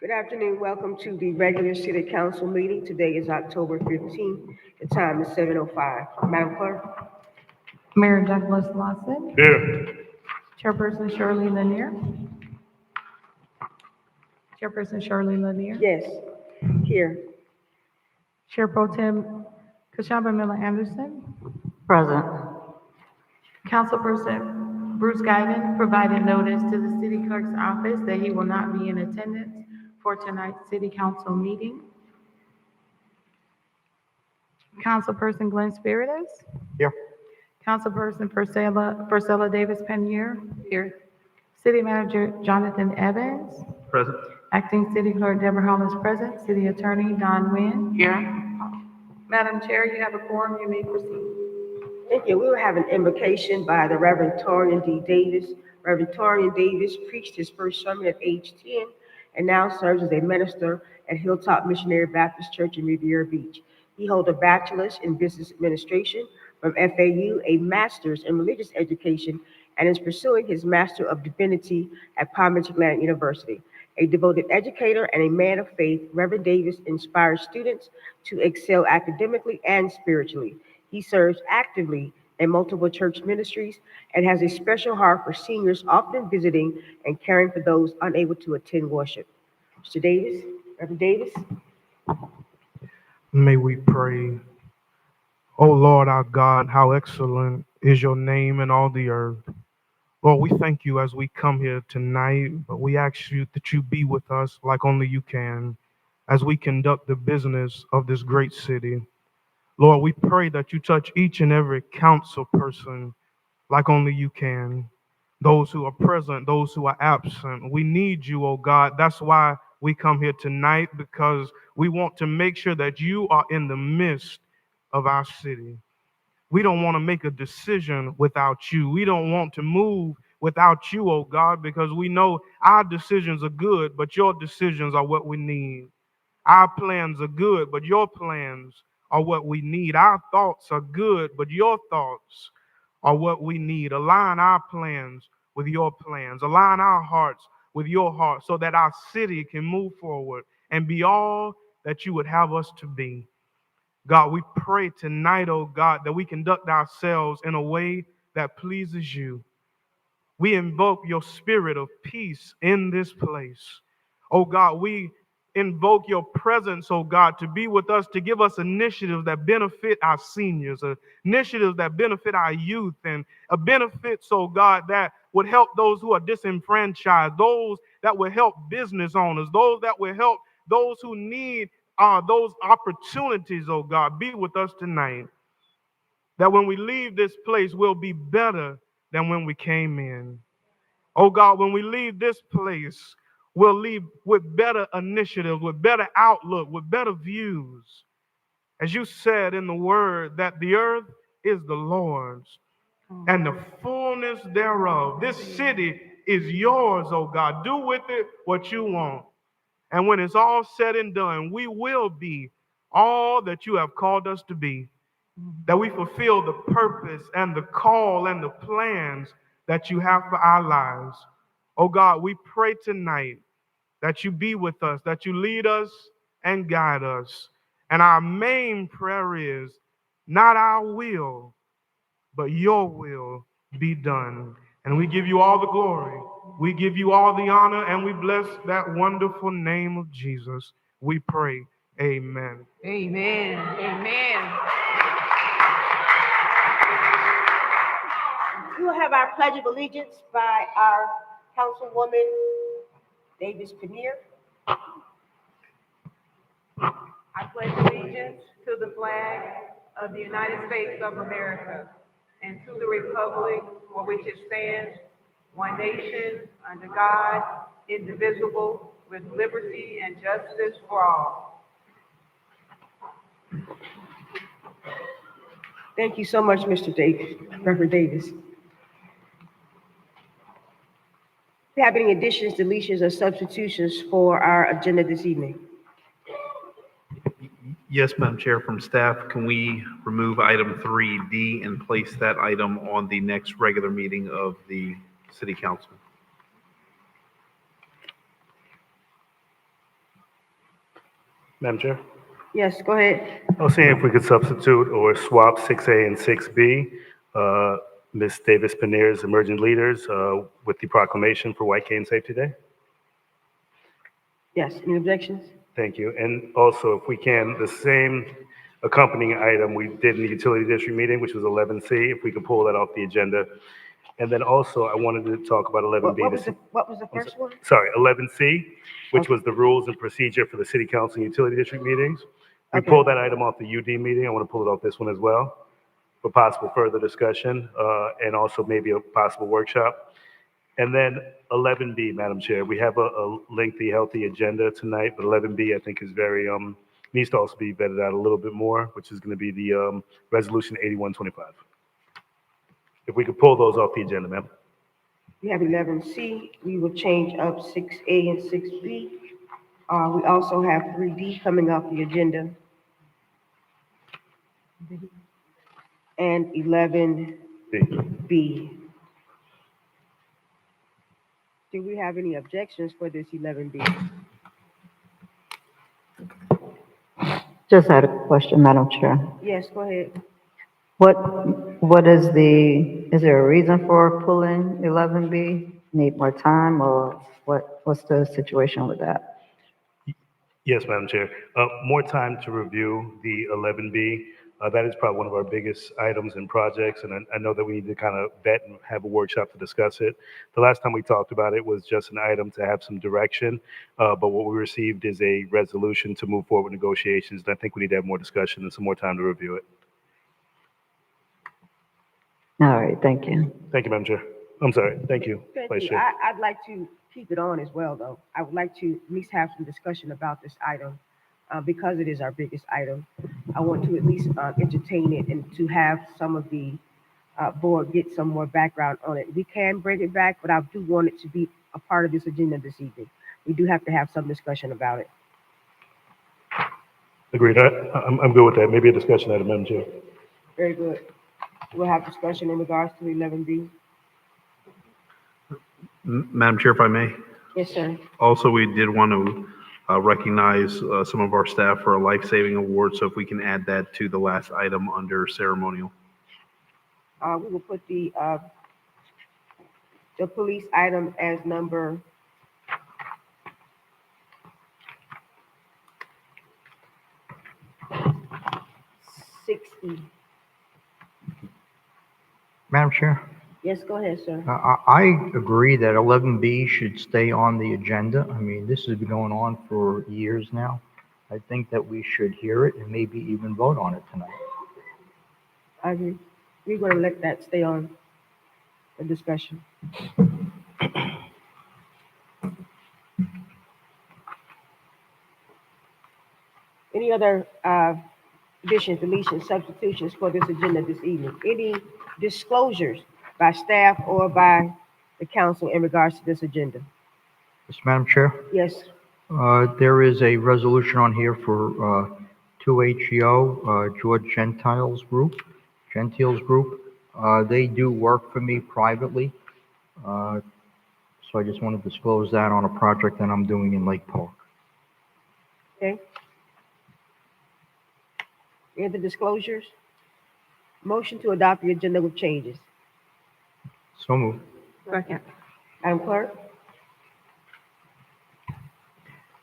Good afternoon. Welcome to the regular city council meeting. Today is October 15th. The time is 7:05. Madam Clerk? Mayor Douglas Lawson, Here. Chairperson Shirley Lanier, Chairperson Shirley Lanier, Yes. Here. Chair Pro Tem Kashamba Miller Anderson, Present. Councilperson Bruce Guyton provided notice to the city clerk's office that he will not be in attendance for tonight's city council meeting. Councilperson Glenn Spiritus, Here. Councilperson Purcella Davis Penier, here. City Manager Jonathan Evans, Present. Acting City Clerk Deborah Hollins present. City Attorney Don Nguyen. Here. Madam Chair, you have a quorum. You may proceed. Thank you. We will have an invocation by the Reverend Torian D. Davis. Reverend Torian Davis preached his first sermon at age 10 and now serves as a minister at Hilltop Missionary Baptist Church in Riviera Beach. He holds a bachelor's in business administration from FAU, a master's in religious education, and is pursuing his Master of Divinity at Palm Beach Atlantic University. A devoted educator and a man of faith, Reverend Davis inspires students to excel academically and spiritually. He serves actively in multiple church ministries and has a special heart for seniors, often visiting and caring for those unable to attend worship. Mr. Davis, Reverend Davis. May we pray. O Lord our God, how excellent is your name in all the earth. Lord, we thank you as we come here tonight, but we ask you that you be with us like only you can as we conduct the business of this great city. Lord, we pray that you touch each and every council person like only you can. Those who are present, those who are absent. We need you, oh God. That's why we come here tonight, because we want to make sure that you are in the midst of our city. We don't want to make a decision without you. We don't want to move without you, oh God, because we know our decisions are good, but your decisions are what we need. Our plans are good, but your plans are what we need. Our thoughts are good, but your thoughts are what we need. Align our plans with your plans. Align our hearts with your heart so that our city can move forward and be all that you would have us to be. God, we pray tonight, oh God, that we conduct ourselves in a way that pleases you. We invoke your spirit of peace in this place. Oh God, we invoke your presence, oh God, to be with us, to give us initiatives that benefit our seniors, initiatives that benefit our youth, and benefits, oh God, that would help those who are disenfranchised, those that will help business owners, those that will help those who need those opportunities, oh God. Be with us tonight, that when we leave this place, we'll be better than when we came in. Oh God, when we leave this place, we'll leave with better initiatives, with better outlook, with better views. As you said in the word, that the earth is the Lord's and the fullness thereof. This city is yours, oh God. Do with it what you want. And when it's all said and done, we will be all that you have called us to be, that we fulfill the purpose and the call and the plans that you have for our lives. Oh God, we pray tonight that you be with us, that you lead us and guide us. And our main prayer is not our will, but your will be done. And we give you all the glory. We give you all the honor, and we bless that wonderful name of Jesus. We pray. Amen. Amen. Amen. We will have our Pledge of Allegiance by our Councilwoman Davis Penier. I pledge allegiance to the flag of the United States of America and to the republic for which it stands, one nation, under God, indivisible, with liberty and justice for all. Thank you so much, Mr. Davis, Reverend Davis. Do you have any additions, deletions, or substitutions for our agenda this evening? Yes, Madam Chair, from staff, can we remove item 3D and place that item on the next regular meeting of the City Council? Madam Chair? Yes, go ahead. I was seeing if we could substitute or swap 6A and 6B, Ms. Davis Panier's Emerging Leaders with the proclamation for White Cane Safety Day. Yes, any objections? Thank you. And also, if we can, the same accompanying item we did in the Utility District meeting, which was 11C, if we could pull that off the agenda. And then also, I wanted to talk about 11B. What was the first one? Sorry, 11C, which Okay. was the rules and procedure for the City Council and Utility District meetings. We Okay. pulled that item off the UD meeting. I want to pull it off this one as well for possible further discussion and also maybe a possible workshop. And then 11B, Madam Chair, we have a lengthy, healthy agenda tonight, but 11B I think is very, needs to also be vetted out a little bit more, which is going to be the Resolution 8125. If we could pull those off the agenda, ma'am. We have 11C. We will change up 6A and 6B. We also have 3D coming off the agenda. And 11B. Do we have any objections for this 11B? Just had a question, Madam Chair. Yes, go ahead. What is there a reason for pulling 11B? Need more time or what's the situation with that? Yes, Madam Chair. More time to review the 11B. That is probably one of our biggest items and projects, and I know that we need to kind of vet and have a workshop to discuss it. The last time we talked about it was just an item to have some direction, but what we received is a resolution to move forward with negotiations, and I think we need to have more discussion and some more time to review it. All right, thank you. Thank you, Madam Chair. I'm sorry. Thank you, Thank Vice you. Chair. I'd like to keep it on as well, though. I would like to at least have some discussion about this item because it is our biggest item. I want to at least entertain it and to have some of the board get some more background on it. We can bring it back, but I do want it to be a part of this agenda this evening. We do have to have some discussion about it. Agreed. I'm good with that. Maybe a discussion item, Madam Chair. Very good. We'll have discussion in regards to 11B. Madam Chair, if I may. Yes, sir. Also, we did want to recognize some of our staff for a life-saving award, so if we can add that to the last item under ceremonial. We will put the police item as number 60. Madam Chair, Yes, go ahead, sir. I agree that 11B should stay on the agenda. I mean, this has been going on for years now. I think that we should hear it and maybe even vote on it tonight. I agree. We're going to let that stay on the discussion. Any other additions, deletions, substitutions for this agenda this evening? Any disclosures by staff or by the council in regards to this agenda? Yes, Madam Chair, Yes, there is a resolution on here for 2HEO, George Gentiles Group. They do work for me privately. So I just want to disclose that on a project that I'm doing in Lake Park. okay. Any other disclosures? Motion to adopt the agenda with changes. So moved. Second. Madam Clerk?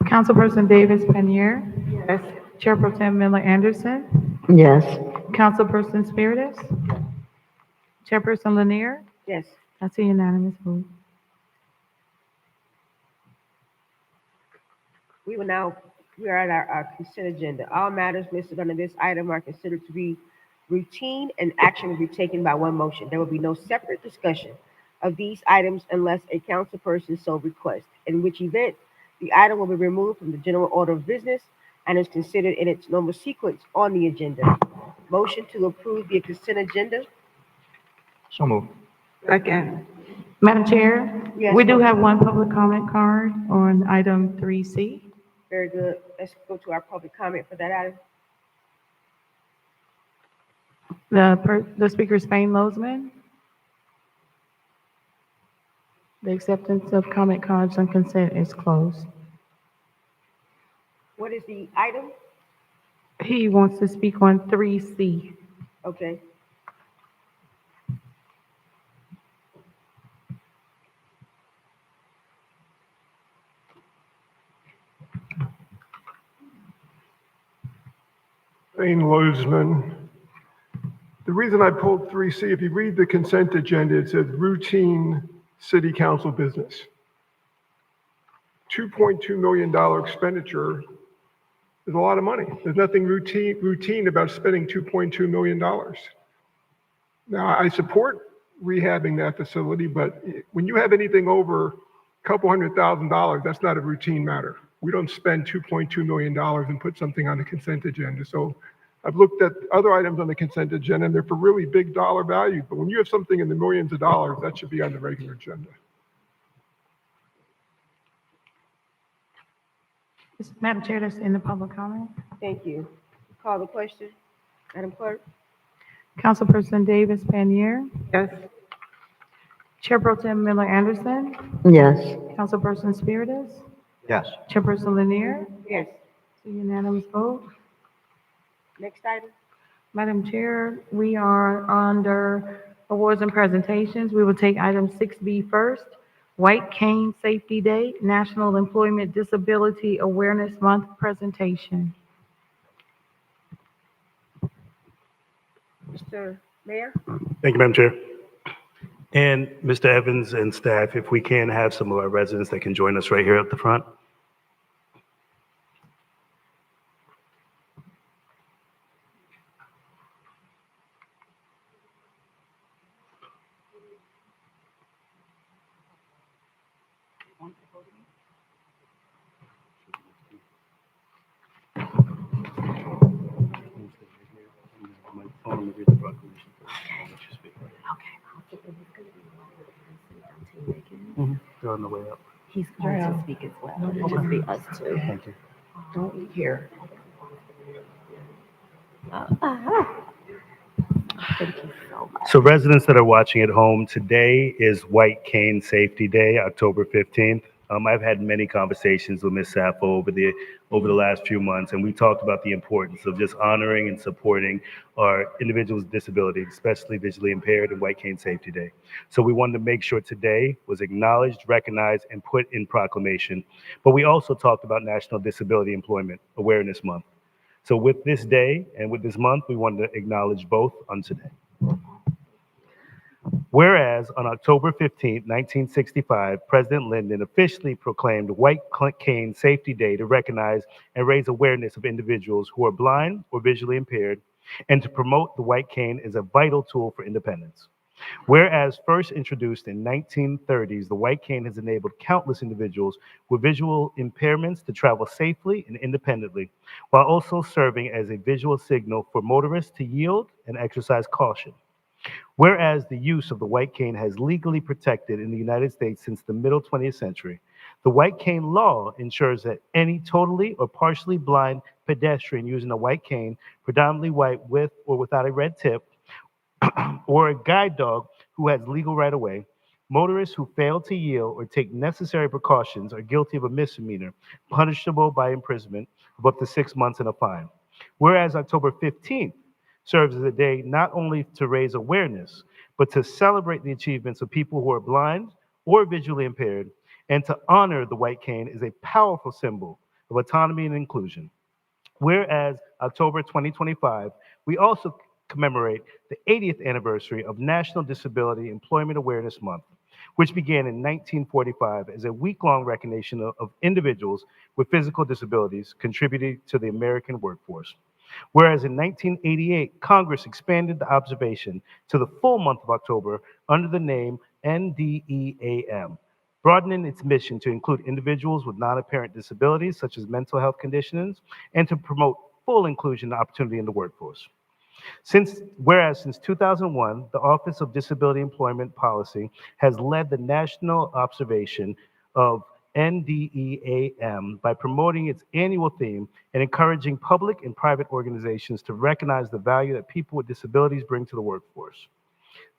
Councilperson Davis Panier. Yes. Chair Pro Tem Miller Anderson. Yes. Councilperson Spiritus. Chairperson Lanier. Yes. That's a unanimous vote. We are at our consent agenda. All matters listed under this item are considered to be routine and action will be taken by one motion. There will be no separate discussion of these items unless a council person so requests, in which event the item will be removed from the general order of business and is considered in its normal sequence on the agenda. Motion to approve the consent agenda? So moved. Second. Madam Chair, Yes, we do ma'am. have one public comment card on item 3C. Very good. Let's go to our public comment for that item. The speaker is Spain Lozman. The acceptance of comment cards on consent is closed. What is the item? He wants to speak on 3C. Okay. Lane Lozeman. The reason I pulled 3C, if you read the consent agenda, it says routine city council business. $2.2 million expenditure is a lot of money. There's nothing routine about spending $2.2 million. Now, I support rehabbing that facility, but when you have anything over a couple $100,000, that's not a routine matter. We don't spend $2.2 million and put something on the consent agenda. So I've looked at other items on the consent agenda, and they're for really big dollar values. But when you have something in the millions of dollars, that should be on the regular agenda. Madam Chair, that's in the public comment. Thank you. Call the question. Madam Clerk? Councilperson Davis Pannier, Yes. Chair Pro Tem Miller Anderson, Yes. Councilperson Spiritus, Yes. Chairperson Lanier, Yes. it's a unanimous vote. Next item? Madam Chair, we are under awards and presentations. We will take item 6B first. White Cane Safety Day, National Employment Disability Awareness Month presentation. Mr. Mayor? Thank you, Madam Chair. And Mr. Evans and staff, if we can have some of our residents that can join us right here at the front. They're on the way up. He's going to speak as well. It'll just be us two. Thank you. Don't eat here. Thank you so much. So residents that are watching at home, today is White Cane Safety Day, October 15th. I've had many conversations with Ms. Sappho over the last few months, and we talked about the importance of just honoring and supporting our individuals with disabilities, especially visually impaired, and White Cane Safety Day. So we wanted to make sure today was acknowledged, recognized, and put in proclamation. But we also talked about National Disability Employment Awareness Month. So with this day and with this month, we wanted to acknowledge both on today. Whereas on October 15, 1965, President Lyndon officially proclaimed White Cane Safety Day to recognize and raise awareness of individuals who are blind or visually impaired, and to promote the white cane as a vital tool for independence. Whereas first introduced in 1930s, the white cane has enabled countless individuals with visual impairments to travel safely and independently, while also serving as a visual signal for motorists to yield and exercise caution. Whereas the use of the white cane has legally protected in the United States since the middle 20th century, the white cane law ensures that any totally or partially blind pedestrian using a white cane, predominantly white with or without a red tip, or a guide dog who has legal right-of-way, motorists who fail to yield or take necessary precautions are guilty of a misdemeanor, punishable by imprisonment of up to 6 months and a fine. Whereas October 15th serves as a day not only to raise awareness, but to celebrate the achievements of people who are blind or visually impaired, and to honor the white cane is a powerful symbol of autonomy and inclusion. Whereas October 2025, we also commemorate the 80th anniversary of National Disability Employment Awareness Month, which began in 1945 as a week-long recognition of individuals with physical disabilities contributing to the American workforce. Whereas in 1988, Congress expanded the observation to the full month of October under the name NDEAM, broadening its mission to include individuals with non-apparent disabilities such as mental health conditions, and to promote full inclusion and opportunity in the workforce. Whereas since 2001, the Office of Disability Employment Policy has led the national observation of NDEAM by promoting its annual theme and encouraging public and private organizations to recognize the value that people with disabilities bring to the workforce.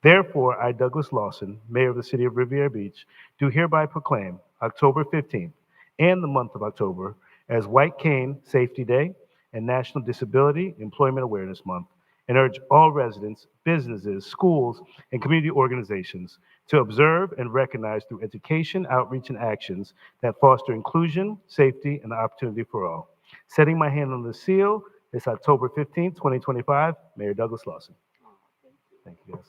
Therefore, I, Douglas Lawson, Mayor of the City of Riviera Beach, do hereby proclaim October 15th and the month of October as White Cane Safety Day and National Disability Employment Awareness Month, and urge all residents, businesses, schools, and community organizations to observe and recognize through education, outreach, and actions that foster inclusion, safety, and opportunity for all. Setting my hand on the seal is October 15th, 2025, Mayor Douglas Lawson. Thank you, guys.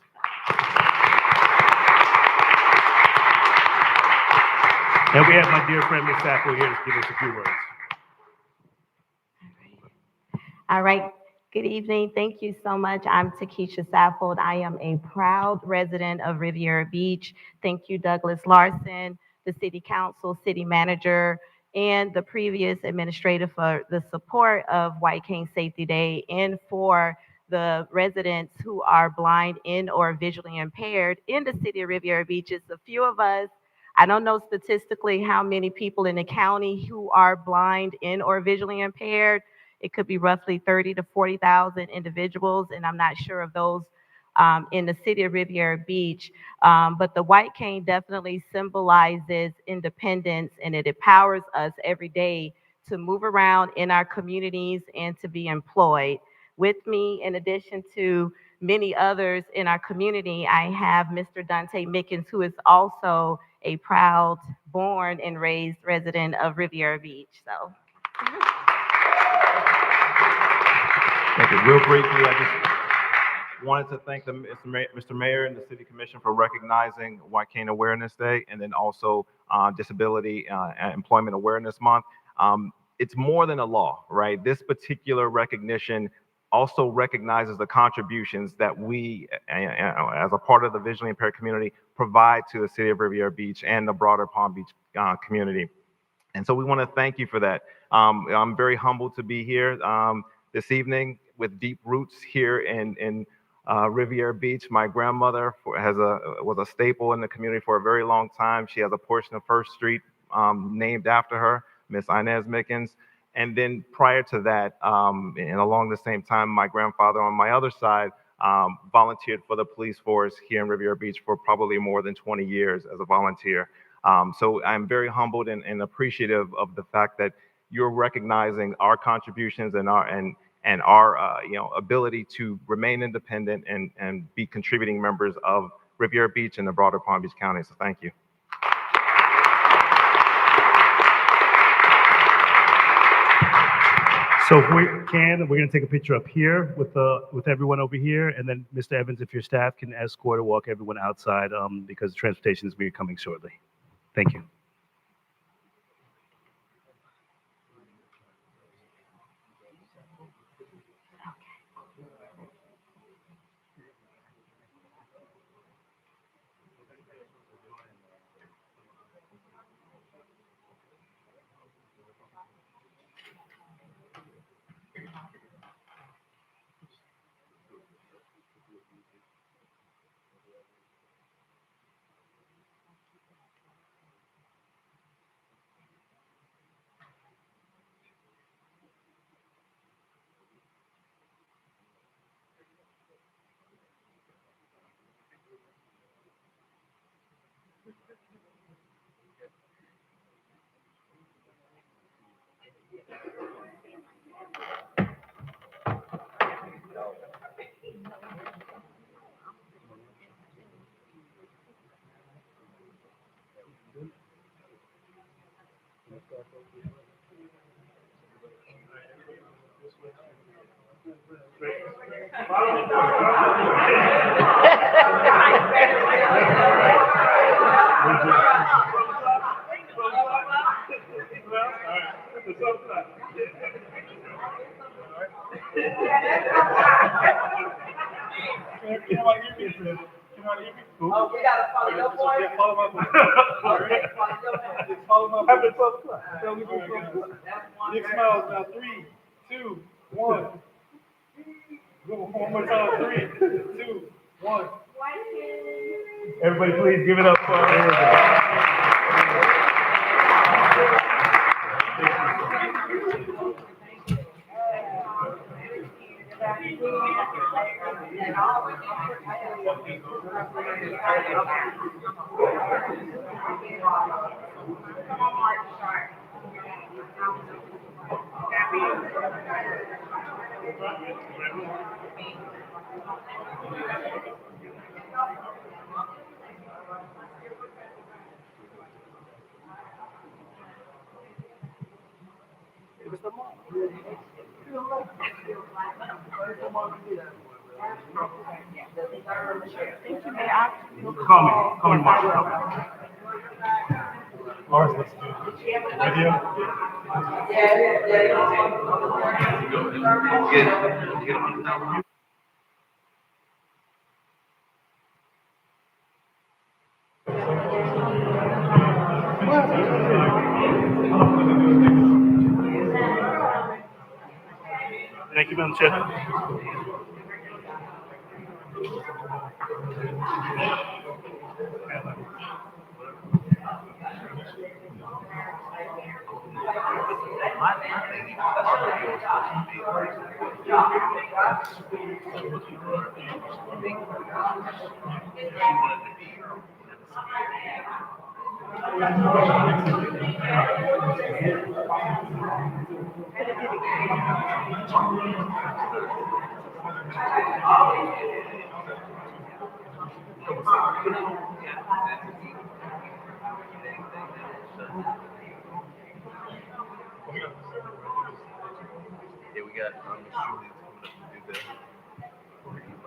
And we have my dear friend, Ms. Sacco, here to give us a few words. All right. Good evening. Thank you so much. I'm Takesha Saffold. I am a proud resident of Riviera Beach. Thank you, Douglas Larson, the city council, city manager, and the previous administrator for the support of White Cane Safety Day, and for the residents who are blind and or visually impaired in the city of Riviera Beach. It's a few of us. I don't know statistically how many people in the county who are blind and or visually impaired. It could be roughly 30 to 40,000 individuals, and I'm not sure of those in the city of Riviera Beach. But the white cane definitely symbolizes independence, and it empowers us every day to move around in our communities and to be employed. With me, in addition to many others in our community, I have Mr. Dante Mickens, who is also a proud born and raised resident of Riviera Beach. So. Thank you. Real briefly, I just wanted to thank Mr. Mayor and the City Commission for recognizing White Cane Awareness Day, and then also Disability Employment Awareness Month. It's more than a law, right? This particular recognition also recognizes the contributions that we, as a part of the visually impaired community, provide to the city of Riviera Beach and the broader Palm Beach community. And so we want to thank you for that. I'm very humbled to be here this evening with deep roots here in Riviera Beach. My grandmother was a staple in the community for a very long time. She has a portion of First Street named after her, Miss Inez Mickens. And then prior to that, and along the same time, my grandfather on my other side volunteered for the police force here in Riviera Beach for probably more than 20 years as a volunteer. So I'm very humbled and appreciative of the fact that you're recognizing our contributions and our ability to remain independent and be contributing members of Riviera Beach and the broader Palm Beach County. So thank you. So if we can, we're going to take a picture up here with everyone over here, and then Mr. Evans, if your staff can escort or walk everyone outside, because transportation is coming shortly. Thank you. Oh, we gotta follow your boy. Big smiles now. 3, 2, 1. Go one more time. 3, 2, 1. Everybody, please give it up for Come on, Mark, start. Call me Marshall. Lawrence, let's do video. Thank you, Madam Chair.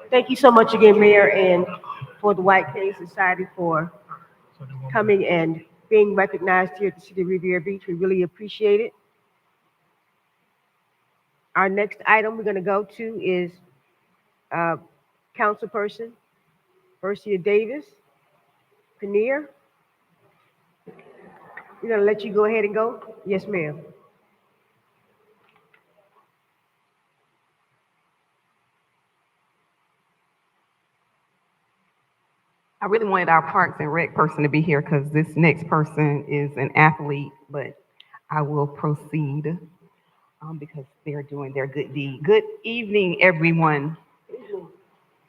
Thank you so much again, Mayor, and for the White Cane Society for coming and being recognized here at the City of Riviera Beach. We really appreciate it. Our next item we're going to go to is Councilperson Bercia Davis. Paneer, we're going to let you go ahead and go. Yes, ma'am. I really wanted our Parks and Rec person to be here because this next person is an athlete, but I will proceed because they're doing their good deed. Good evening, everyone.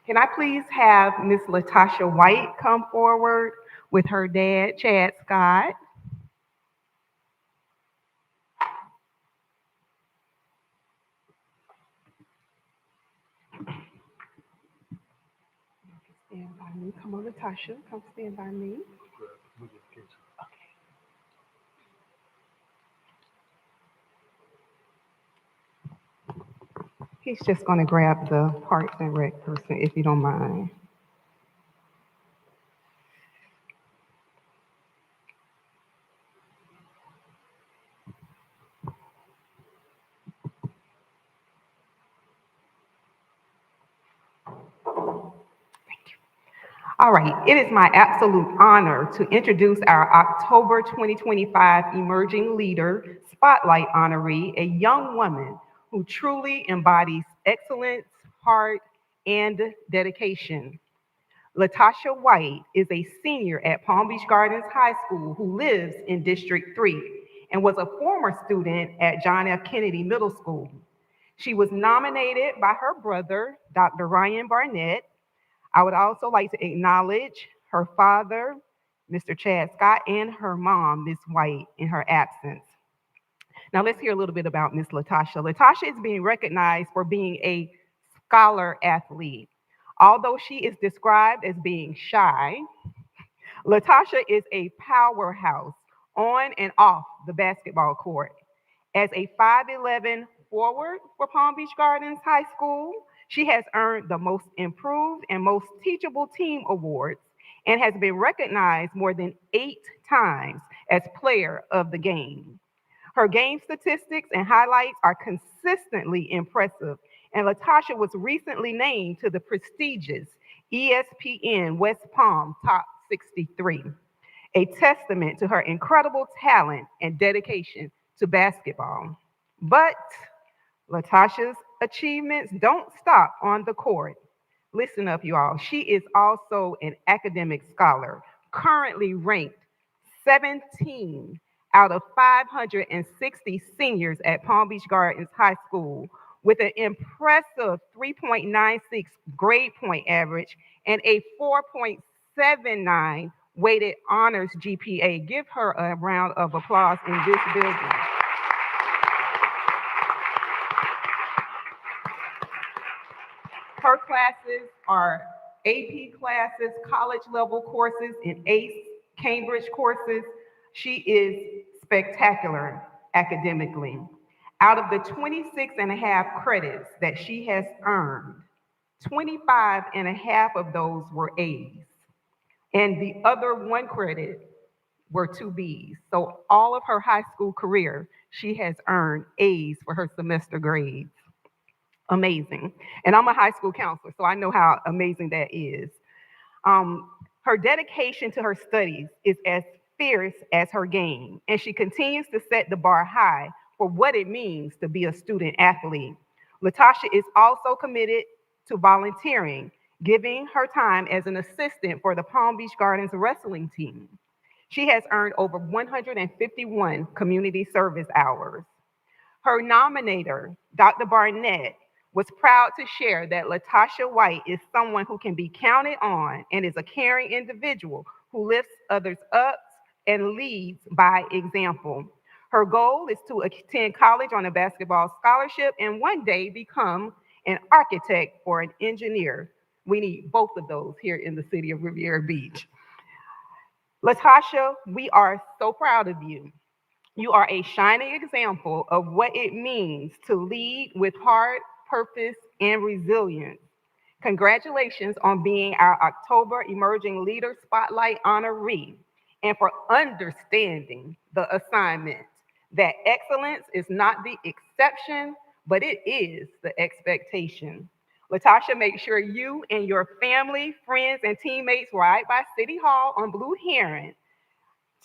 Can I please have Miss Latasha White come forward with her dad, Chad Scott? Stand by me. Come on, Latasha. Come stand by me. He's just going to grab the Parks and Rec person, if you don't mind. All right, it is my absolute honor to introduce our October 2025 Emerging Leader Spotlight honoree, a young woman who truly embodies excellence, heart, and dedication. Latasha White is a senior at Palm Beach Gardens High School who lives in District 3 and was a former student at John F. Kennedy Middle School. She was nominated by her brother, Dr. Ryan Barnett. I would also like to acknowledge her father, Mr. Chad Scott, and her mom, Ms. White, in her absence. Now let's hear a little bit about Ms. Latasha. Latasha is being recognized for being a scholar athlete. Although she is described as being shy, Latasha is a powerhouse on and off the basketball court. As a 5'11" forward for Palm Beach Gardens High School, she has earned the Most Improved and Most Teachable Team awards and has been recognized more than 8 times as Player of the Game. Her game statistics and highlights are consistently impressive, and Latasha was recently named to the prestigious ESPN West Palm Top 63, a testament to her incredible talent and dedication to basketball. But Latasha's achievements don't stop on the court. Listen up, you all. She is also an academic scholar, currently ranked 17 out of 560 seniors at Palm Beach Gardens High School with an impressive 3.96 grade point average and a 4.79 weighted honors GPA. Give her a round of applause in this building. her classes are AP classes, college level courses, and ACE Cambridge courses. She is spectacular academically. Out of the 26 and a half credits that she has earned, 25 and a half of those were A's. And the other one credit were two B's. So all of her high school career, she has earned A's for her semester grades. Amazing. And I'm a high school counselor, so I know how amazing that is. Her dedication to her studies is as fierce as her game, and she continues to set the bar high for what it means to be a student athlete. Latasha is also committed to volunteering, giving her time as an assistant for the Palm Beach Gardens wrestling team. She has earned over 151 community service hours. Her nominator, Dr. Barnett, was proud to share that Latasha White is someone who can be counted on and is a caring individual who lifts others up and leads by example. Her goal is to attend college on a basketball scholarship and one day become an architect or an engineer. We need both of those here in the city of Riviera Beach. Latasha, we are so proud of you. You are a shining example of what it means to lead with heart, purpose, and resilience. Congratulations on being our October Emerging Leader Spotlight honoree and for understanding the assignment that excellence is not the exception, but it is the expectation. Latasha, make sure you and your family, friends, and teammates ride by City Hall on Blue Heron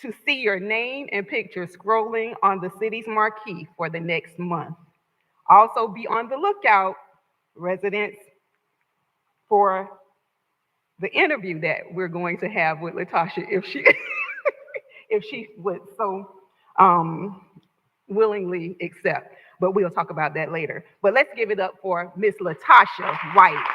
to see your name and picture scrolling on the city's marquee for the next month. Also be on the lookout, residents, for the interview that we're going to have with Latasha if she if she would so willingly accept. But we'll talk about that later. But let's give it up for Miss Latasha White.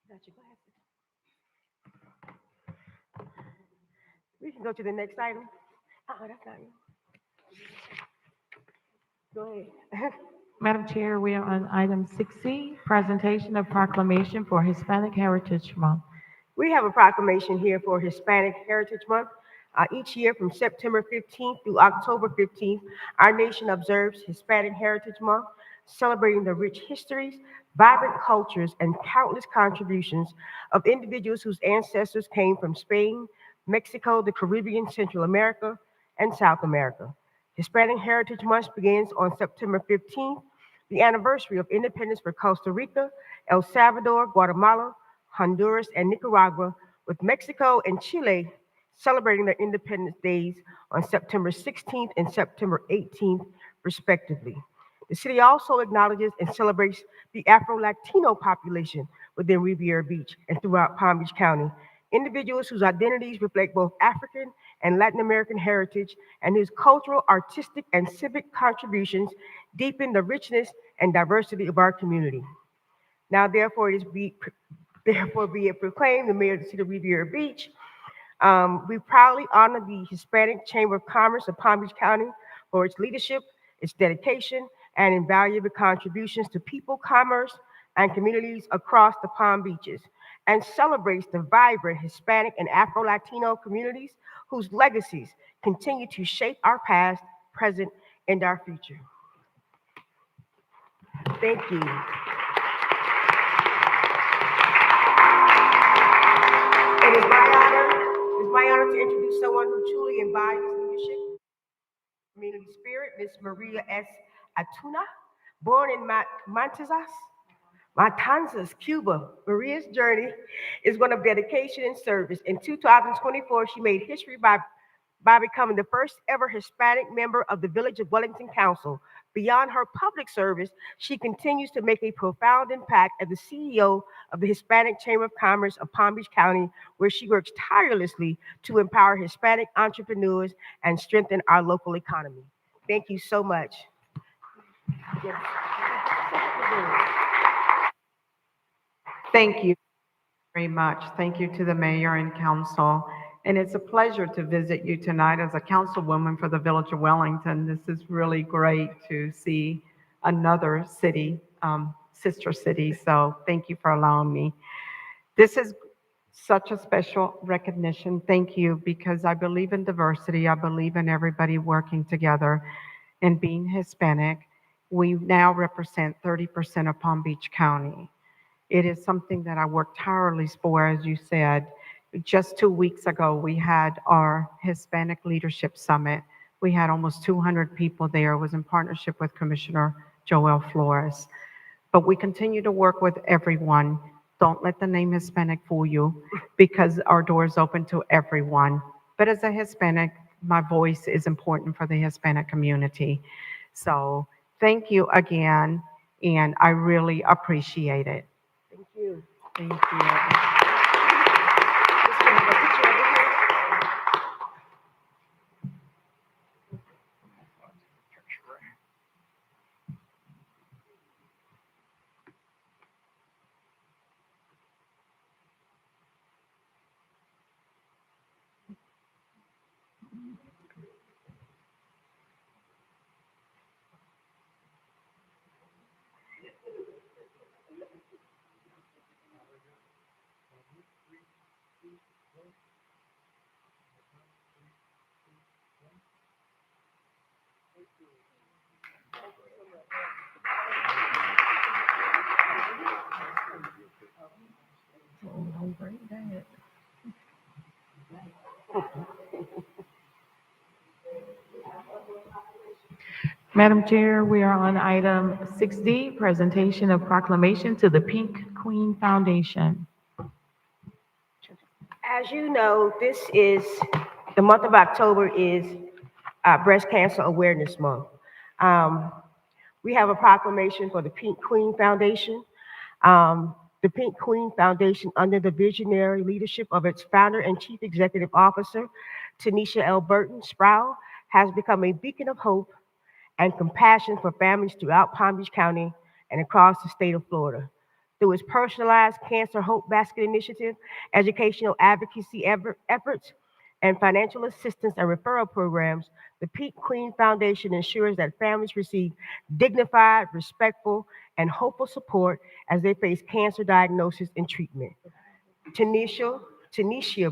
Got your glasses. We can go to the next item. Oh, that's not you. Go ahead. Madam Chair, we are on item 6C, presentation of proclamation for Hispanic Heritage Month. We have a proclamation here for Hispanic Heritage Month. Each year from September 15th through October 15th, our nation observes Hispanic Heritage Month, celebrating the rich histories, vibrant cultures, and countless contributions of individuals whose ancestors came from Spain, Mexico, the Caribbean, Central America, and South America. Hispanic Heritage Month begins on September 15th, the anniversary of independence for Costa Rica, El Salvador, Guatemala, Honduras, and Nicaragua, with Mexico and Chile celebrating their independence days on September 16th and September 18th, respectively. The city also acknowledges and celebrates the Afro-Latino population within Riviera Beach and throughout Palm Beach County, individuals whose identities reflect both African and Latin American heritage and whose cultural, artistic, and civic contributions deepen the richness and diversity of our community. Now, therefore, be it proclaimed, the mayor of the city of Riviera Beach We proudly honor the Hispanic Chamber of Commerce of Palm Beach County for its leadership, its dedication, and invaluable contributions to people, commerce, and communities across the Palm Beaches, and celebrates the vibrant Hispanic and Afro-Latino communities whose legacies continue to shape our past, present, and our future. Thank you. It is my honor to introduce someone who truly embodies leadership, community spirit, Miss Maria S. Atuna, born in Matanzas, Cuba. Maria's journey is one of dedication and service. In 2024, she made history by becoming the first ever Hispanic member of the Village of Wellington Council. Beyond her public service, she continues to make a profound impact as the CEO of the Hispanic Chamber of Commerce of Palm Beach County, where she works tirelessly to empower Hispanic entrepreneurs and strengthen our local economy. Thank you so much. Yes. Thank you very much. Thank you to the mayor and council. And it's a pleasure to visit you tonight as a councilwoman for the Village of Wellington. This is really great to see another city, sister city. So thank you for allowing me. This is such a special recognition. Thank you, because I believe in diversity. I believe in everybody working together. And being Hispanic, we now represent 30% of Palm Beach County. It is something that I worked tirelessly for, as you said. Just 2 weeks ago, we had our Hispanic Leadership Summit. We had almost 200 people there. It was in partnership with Commissioner Joel Flores. But we continue to work with everyone. Don't let the name Hispanic fool you, because our door is open to everyone. But as a Hispanic, my voice is important for the Hispanic community. So thank you again, and I really appreciate it. Thank you. Thank you. Madam Chair, we are on item 6D, presentation of proclamation to the Pink Queen Foundation. As you know, the month of October is Breast Cancer Awareness Month. We have a proclamation for the Pink Queen Foundation. The Pink Queen Foundation, under the visionary leadership of its founder and chief executive officer, Tanisha L. Burton Sproul, has become a beacon of hope and compassion for families throughout Palm Beach County and across the state of Florida. Through its personalized Cancer Hope Basket initiative, educational advocacy efforts, and financial assistance and referral programs, the Pink Queen Foundation ensures that families receive dignified, respectful, and hopeful support as they face cancer diagnosis and treatment. Tanisha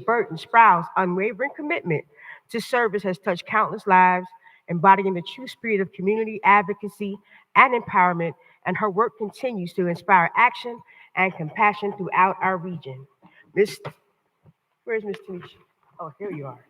Burton Sproul's unwavering commitment to service has touched countless lives, embodying the true spirit of community advocacy and empowerment, and her work continues to inspire action and compassion throughout our region. Where's Miss Tanisha? Oh, here you are.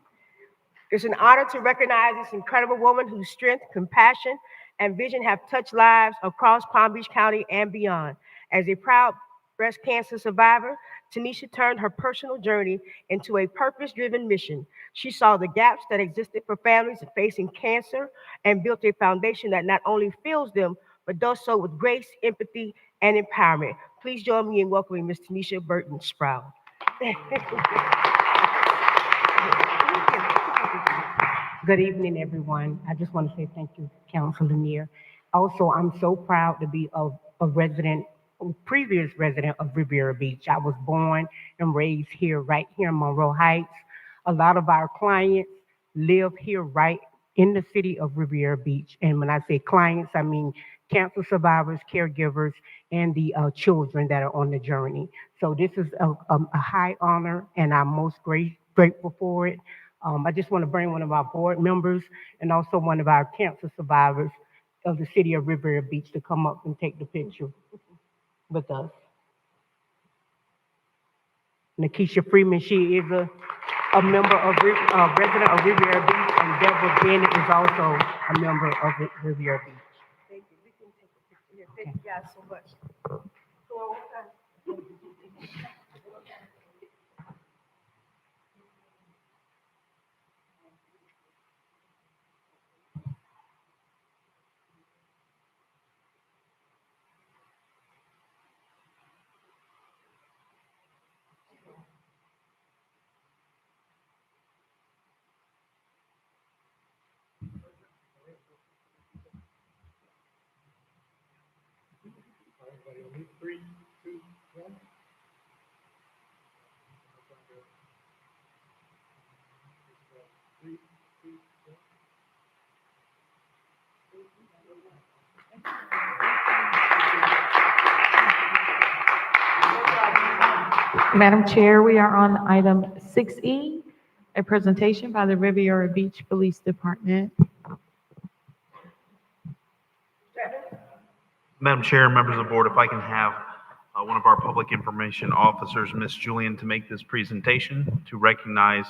It's an honor to recognize this incredible woman whose strength, compassion, and vision have touched lives across Palm Beach County and beyond. As a proud breast cancer survivor, Tanisha turned her personal journey into a purpose-driven mission. She saw the gaps that existed for families facing cancer and built a foundation that not only fills them, but does so with grace, empathy, and empowerment. Please join me in welcoming Ms. Tanisha Burton Sproul. Good evening, everyone. I just want to say thank you, Council Lanier. Also, I'm so proud to be a previous resident of Riviera Beach. I was born and raised here, right here in Monroe Heights. A lot of our clients live here right in the city of Riviera Beach. And when I say clients, I mean cancer survivors, caregivers, and the children that are on the journey. So this is a high honor, and I'm most grateful for it. I just want to bring one of our board members and also one of our cancer survivors of the city of Riviera Beach to come up and take the picture with us. Nakisha Freeman, she is a member of, resident of Riviera Beach, and Deborah Bennett is also a member of Riviera Beach. Thank you. We can take a picture here. Thank you guys so much. Go on, okay. Madam Chair, we are on item 6E, a presentation by the Riviera Beach Police Department. Madam Chair, members of the board, if I can have one of our public information officers, Ms. Julian, to make this presentation to recognize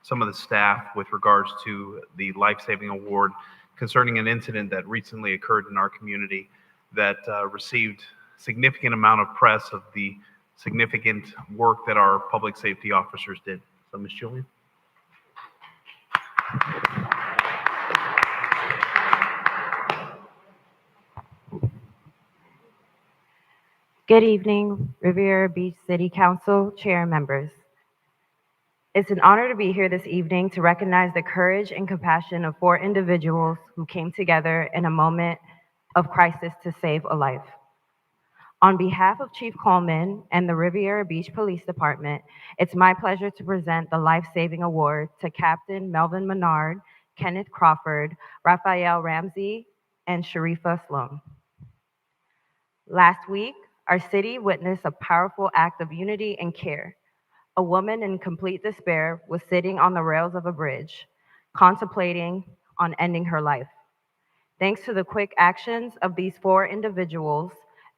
some of the staff with regards to the life-saving award concerning an incident that recently occurred in our community that received significant amount of press of the significant work that our public safety officers did. So, Ms. Julian. Good evening, Riviera Beach City Council Chair and members. It's an honor to be here this evening to recognize the courage and compassion of 4 individuals who came together in a moment of crisis to save a life. On behalf of Chief Coleman and the Riviera Beach Police Department, it's my pleasure to present the Life Saving Award to Captain Melvin Menard, Kenneth Crawford, Raphael Ramsey, and Sharifa Sloan. Last week, our city witnessed a powerful act of unity and care. A woman in complete despair was sitting on the rails of a bridge, contemplating on ending her life. Thanks to the quick actions of these 4 individuals,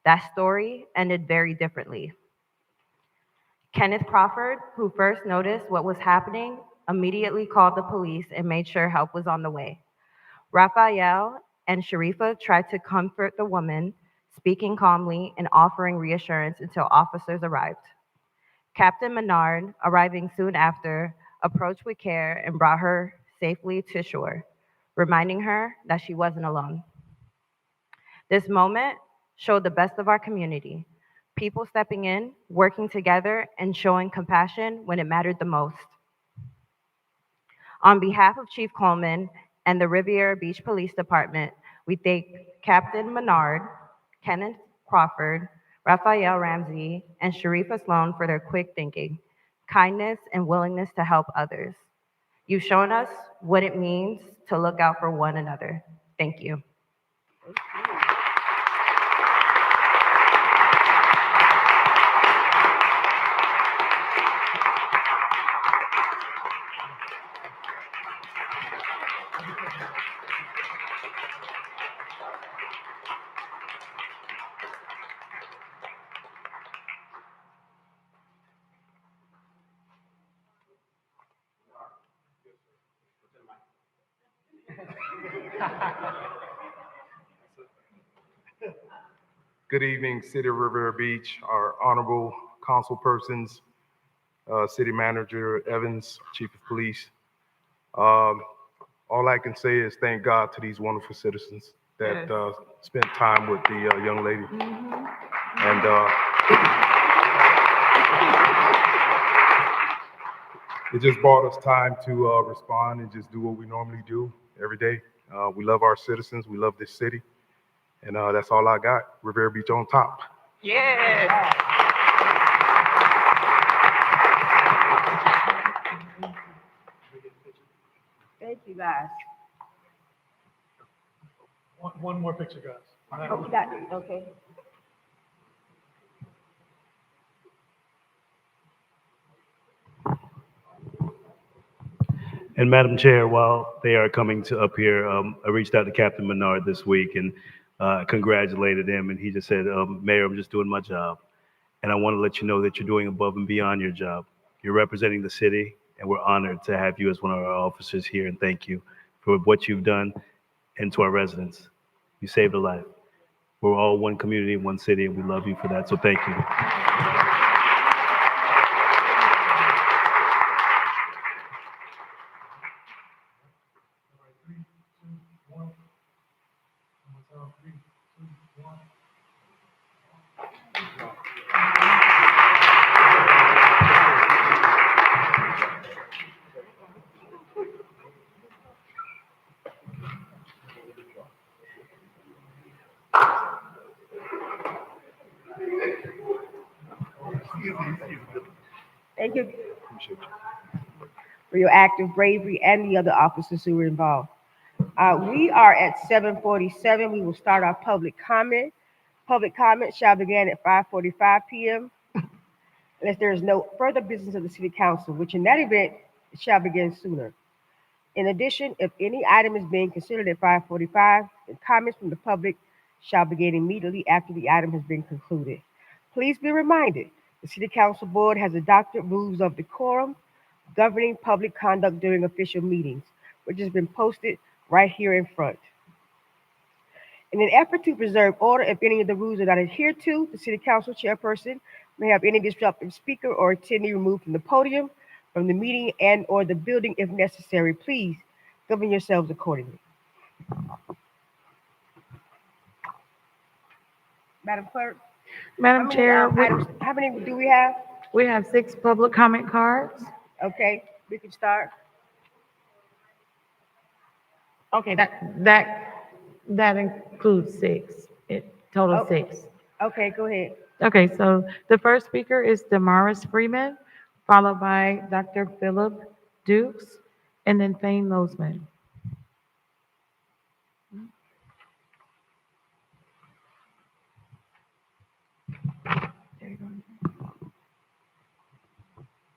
that story ended very differently. Kenneth Crawford, who first noticed what was happening, immediately called the police and made sure help was on the way. Raphael and Sharifa tried to comfort the woman, speaking calmly and offering reassurance until officers arrived. Captain Menard, arriving soon after, approached with care and brought her safely to shore, reminding her that she wasn't alone. This moment showed the best of our community, people stepping in, working together, and showing compassion when it mattered the most. On behalf of Chief Coleman and the Riviera Beach Police Department, we thank Captain Menard, Kenneth Crawford, Raphael Ramsey, and Sharifa Sloan for their quick thinking, kindness, and willingness to help others. You've shown us what it means to look out for one another. Thank you. Good evening, City of Riviera Beach, our honorable council persons, City Manager Evans, Chief of Police. All I can say is thank God to these wonderful citizens that spent time with the young lady. And it just brought us time to respond and just do what we normally do every day. We love our citizens, we love this city. And that's all I got. Riviera Beach on top. guys. One more picture, guys. Oh, we got it, okay. And Madam Chair, while they are coming to up here, I reached out to Captain Menard this week and congratulated him. And he just said, Mayor, I'm just doing my job. And I want to let you know that you're doing above and beyond your job. You're representing the city, and we're honored to have you as one of our officers here. And thank you for what you've done and to our residents. You saved a life. We're all one community, one city, and we love you for that. So thank you. Thank you for your active bravery and the other officers who were involved. We are at 7:47. We will start our public comment. Public comment shall begin at 5:45 p.m. unless there is no further business of the city council, which in that event it shall begin sooner. In addition, if any item is being considered at 5:45, then comments from the public shall begin immediately after the item has been concluded. Please be reminded, the City Council Board has adopted rules of decorum governing public conduct during official meetings, which has been posted right here in front. In an effort to preserve order, if any of the rules are not adhered to, the City Council Chairperson may have any disruptive speaker or attendee removed from the podium, from the meeting, and or the building if necessary. Please govern yourselves accordingly. Madam Clerk? Madam Chair, How many do we have? we have 6 public comment cards. Okay, we can start. Okay, that includes 6. It total 6. Okay, go ahead. Okay, so the first speaker is Damaris Freeman, followed by Dr. Philip Dukes, and then Thane Losman.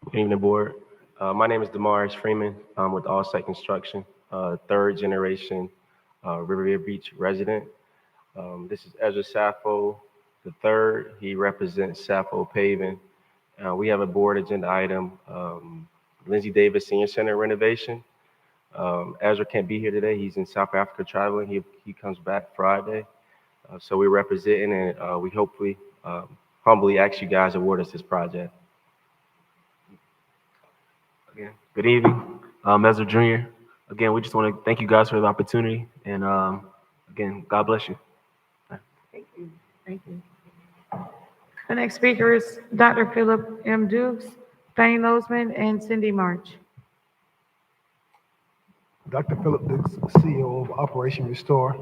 Good evening, Board. My name is Damaris Freeman. I'm with Allsite Construction, third generation Riviera Beach resident. This is Ezra Sappho the third. He represents Sappho Paving. We have a board agenda item, Lindsay Davis Senior Center renovation. Ezra can't be here today. He's in South Africa traveling. He comes back Friday. So we're representing, and we hopefully humbly ask you guys to award us this project. Again, good evening. Ezra Jr. Again, we just want to thank you guys for the opportunity, and again, God bless you. Thank you. Thank you. The next speaker is Dr. Philip M. Dukes, Thane Losman, and Cindy March. Dr. Philip Dukes, CEO of Operation Restore,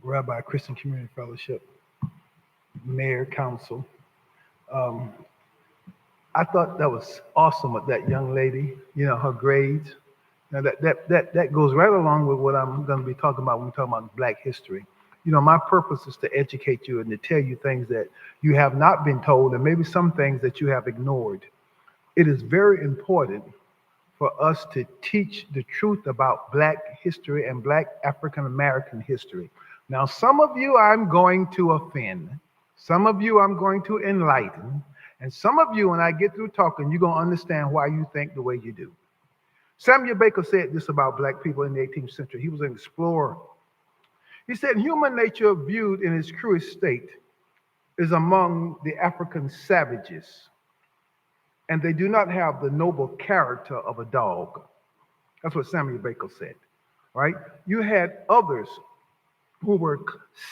Rabbi Christian Community Fellowship, Mayor, Council. I thought that was awesome with that young lady, her grades. Now that goes right along with what I'm going to be talking about when we talk about Black history. My purpose is to educate you and to tell you things that you have not been told, and maybe some things that you have ignored. It is very important for us to teach the truth about Black history and Black African American history. Now, some of you I'm going to offend, some of you I'm going to enlighten, and some of you, when I get through talking, you're going to understand why you think the way you do. Samuel Bacon said this about Black people in the 18th century. He was an explorer. He said, human nature viewed in its truest state is among the African savages, and they do not have the noble character of a dog. That's what Samuel Bacon said, right? You had others who were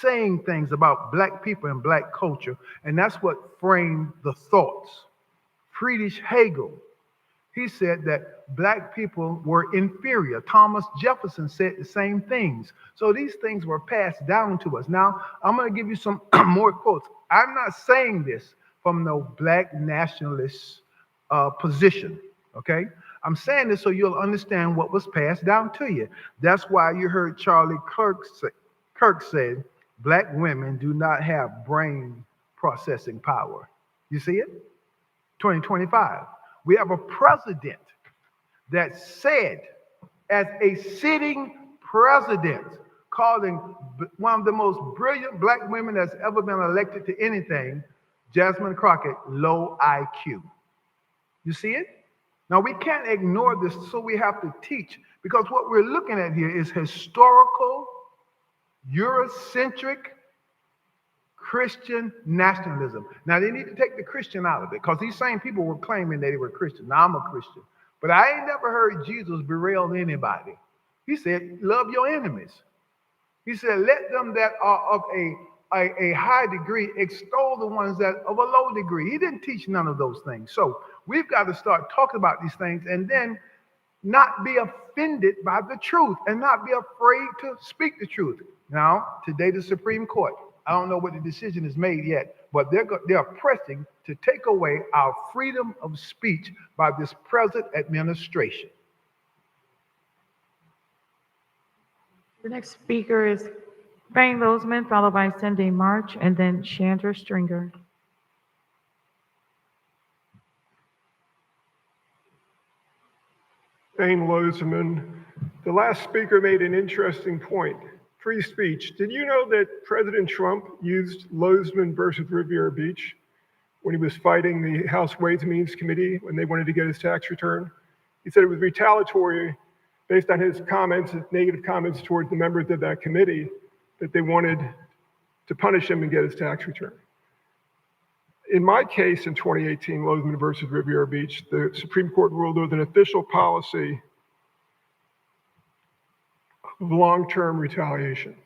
saying things about Black people and Black culture, and that's what framed the thoughts. Friedrich Hegel, he said that Black people were inferior. Thomas Jefferson said the same things. So these things were passed down to us. Now, I'm going to give you some more quotes. I'm not saying this from no Black nationalist position, okay? I'm saying this so you'll understand what was passed down to you. That's why you heard Charlie Kirk say, black women do not have brain processing power. You see it? 2025. We have a president that said, as a sitting president, calling one of the most brilliant black women that's ever been elected to anything, Jasmine Crockett, low IQ. You see it? Now, we can't ignore this, so we have to teach, because what we're looking at here is historical, Eurocentric, Christian nationalism. Now, they need to take the Christian out of it, because these same people were claiming that they were Christian. Now, I'm a Christian, but I ain't never heard Jesus berate anybody. He said, love your enemies. He said, let them that are of a high degree extol the ones that of a low degree. He didn't teach none of those things. So we've got to start talking about these things and then not be offended by the truth and not be afraid to speak the truth. Now, today the Supreme Court, I don't know what the decision is made yet, but they're pressing to take away our freedom of speech by this present administration. The next speaker is Fane Lozman, followed by Cindy March, and then Chandra Stringer. Fane Lozman, the last speaker made an interesting point. Free speech. Did you know that President Trump used Lozman versus Riviera Beach when he was fighting the House Ways and Means Committee when they wanted to get his tax return? He said it was retaliatory based on his comments, his negative comments towards the members of that committee, that they wanted to punish him and get his tax return. In my case in 2018, Lozman versus Riviera Beach, the Supreme Court ruled there was an official policy of long-term retaliation.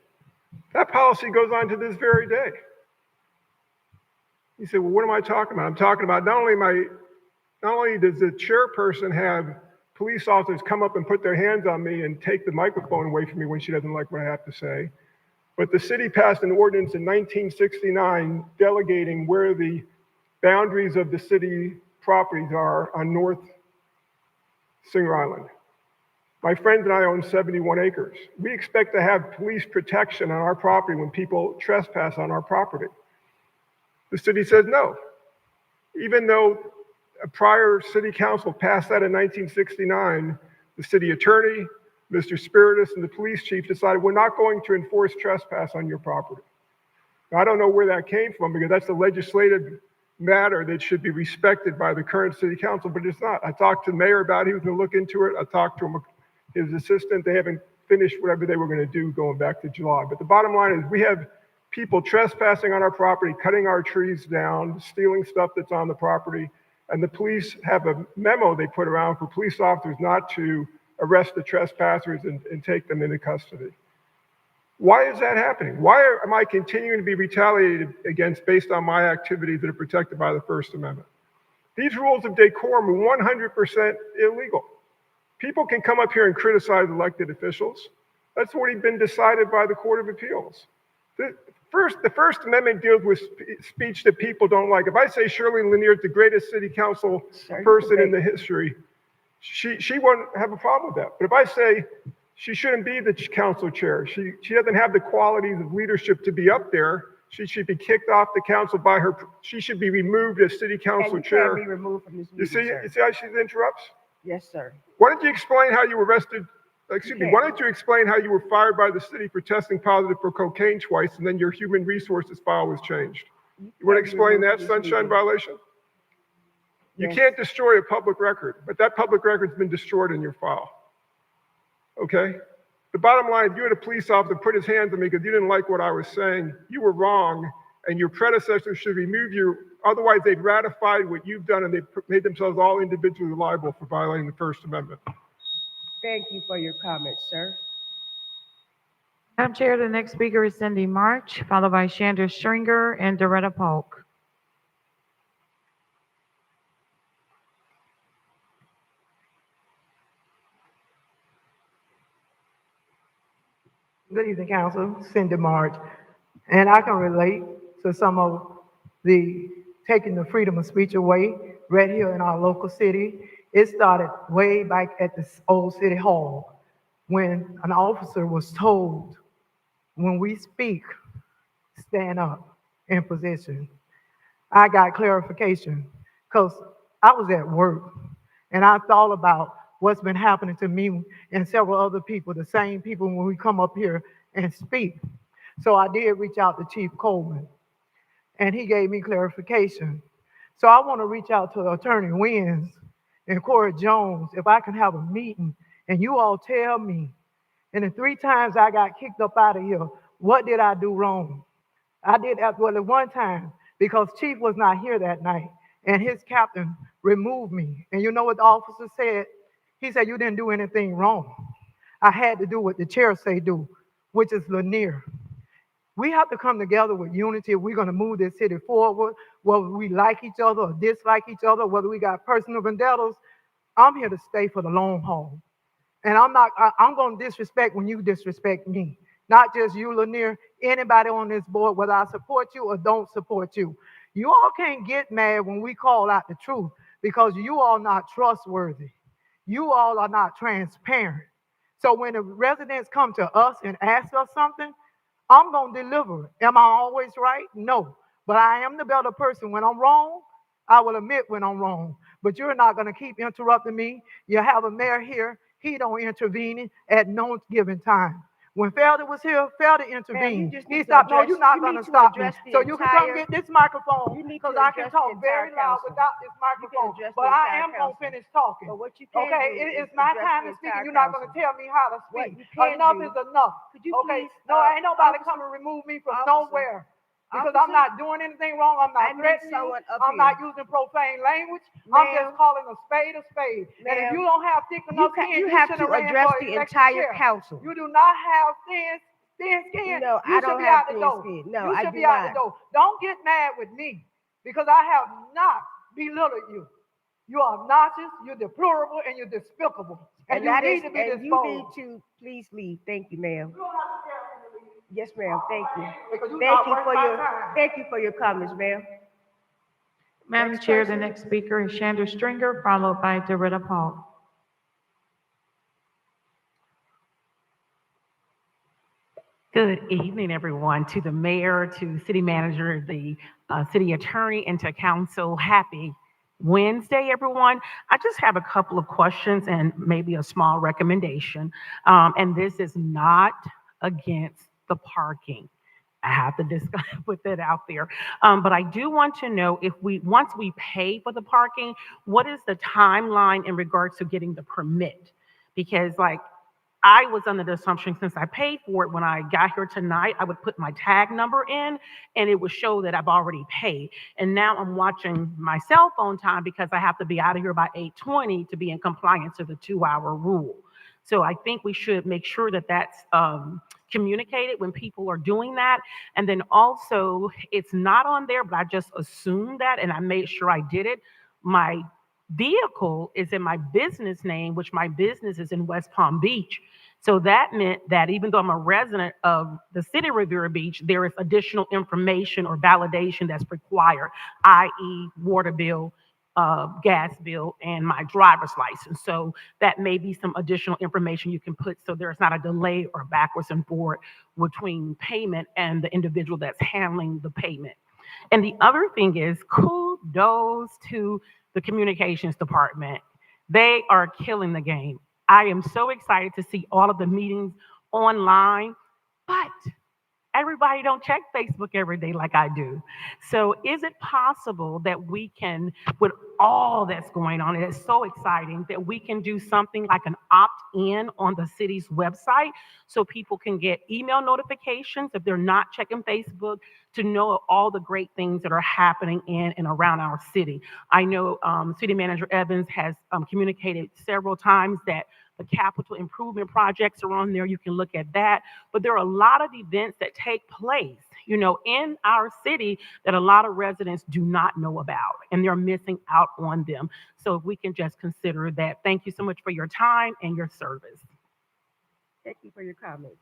That policy goes on to this very day. You say, well, what am I talking about? I'm talking about not only does the chairperson have police officers come up and put their hands on me and take the microphone away from me when she doesn't like what I have to say, but the city passed an ordinance in 1969 delegating where the boundaries of the city properties are on North Singer Island. My friends and I own 71 acres. We expect to have police protection on our property when people trespass on our property. The city says no. Even though a prior city council passed that in 1969, the city attorney, Mr. Spiritus, and the police chief decided we're not going to enforce trespass on your property. Now, I don't know where that came from because that's a legislative matter that should be respected by the current city council, but it's not. I talked to the mayor about it. He was going to look into it. I talked to him, his assistant. They haven't finished whatever they were going to do going back to July. But the bottom line is we have people trespassing on our property, cutting our trees down, stealing stuff that's on the property. And the police have a memo they put around for police officers not to arrest the trespassers and take them into custody. Why is that happening? Why am I continuing to be retaliated against based on my activities that are protected by the First Amendment? These rules of decorum are 100% illegal. People can come up here and criticize elected officials. That's already been decided by the Court of Appeals. The First Amendment deals with speech that people don't like. If I say Shirley Lanier is the greatest city council person in the history, she won't have a problem with that. But if I say she shouldn't be the council chair, she doesn't have the qualities of leadership to be up there, she should be kicked off the council by her, she should be removed as city council chair. And you can't be removed from this You meeting, sir. see how she interrupts? Yes, sir. Why don't you explain how you were arrested? Excuse me, why don't you explain how you were fired by the city for testing positive for cocaine twice and then your human resources file was changed? You want to explain that sunshine violation? You can't destroy a public record, but that public record's been destroyed in your file. Okay? The bottom line, if you had a police officer put his hands on me because you didn't like what I was saying, you were wrong, and your predecessors should remove you. Otherwise, they've ratified what you've done and they've made themselves all individually liable for violating the First Amendment. Thank you for your comments, sir. Madam Chair, the next speaker is Cindy March, followed by Chandra Stringer and Doretta Polk. Good evening, Council. Cindy March. And I can relate to some of the taking the freedom of speech away right here in our local city. It started way back at this old city hall when an officer was told, when we speak, stand up in position. I got clarification because I was at work and I thought about what's been happening to me and several other people, the same people when we come up here and speak. So I did reach out to Chief Coleman and he gave me clarification. So I want to reach out to Attorney Wins and Corey Jones if I can have a meeting and you all tell me, and the 3 times I got kicked up out of here, what did I do wrong? I did that well at one time because Chief was not here that night and his captain removed me. And you know what the officer said? He said, you didn't do anything wrong. I had to do what the chair say do, which is Lanier. We have to come together with unity if we're going to move this city forward, whether we like each other or dislike each other, whether we got personal vendettas. I'm here to stay for the long haul. And I'm going to disrespect when you disrespect me. Not just you, Lanier, anybody on this board, whether I support you or don't support you. You all can't get mad when we call out the truth because you all not trustworthy. You all are not transparent. So when the residents come to us and ask us something, I'm going to deliver it. Am I always right? No. But I am the better person. When I'm wrong, I will admit when I'm wrong. But you're not going to keep interrupting me. You have a mayor here. He don't intervene at no given time. When Felder was here, Felder intervened. He stopped. No, you're not going to stop me. So you can come get this microphone because I can talk very loud without this microphone. But I am going to finish talking. Okay, it is my time to speak and you're not going to tell me how to speak. Enough is enough. Okay, no, ain't nobody come and remove me from nowhere. Because I'm not doing anything wrong. I'm not threatening you. I'm not using profane language. I'm just calling a spade a spade. And if you don't have thick enough skin, you have to address the entire council. You do not have thin skin. No, you I don't should be have out the thin door. skin. No, you I should do be out not. the door. Don't get mad with me because I have not belittled you. You are obnoxious, you're deplorable, and you're despicable. And you need to be disposed. You need to please leave. Thank you, ma'am. Yes, ma'am. Thank you. Thank you for your comments, ma'am. Madam Chair, the next speaker is Chandra Stringer, followed by Doretta Paul. Good evening, everyone, to the mayor, to city manager, the city attorney, and to council. Happy Wednesday, everyone. I just have a couple of questions and maybe a small recommendation. And this is not against the parking. I have to put that out there. But I do want to know if once we pay for the parking, what is the timeline in regards to getting the permit? Because I was under the assumption since I paid for it when I got here tonight, I would put my tag number in and it would show that I've already paid. And now I'm watching my cell phone time because I have to be out of here by 8:20 to be in compliance with the 2-hour rule. So I think we should make sure that that's communicated when people are doing that. And then also, it's not on there, but I just assumed that and I made sure I did it. My vehicle is in my business name, which my business is in West Palm Beach. So that meant that even though I'm a resident of the city of Riviera Beach, there is additional information or validation that's required, i.e. water bill, gas bill, and my driver's license. So that may be some additional information you can put so there's not a delay or backwards and forward between payment and the individual that's handling the payment. And the other thing is kudos to the communications department. They are killing the game. I am so excited to see all of the meetings online, but everybody don't check Facebook every day like I do. So is it possible that we can, with all that's going on, and it's so exciting, that we can do something like an opt-in on the city's website so people can get email notifications if they're not checking Facebook to know all the great things that are happening in and around our city. I know City Manager Evans has communicated several times that the capital improvement projects are on there. You can look at that. But there are a lot of events that take place, in our city that a lot of residents do not know about, and they're missing out on them. So if we can just consider that. Thank you so much for your time and your service. Thank you for your comments.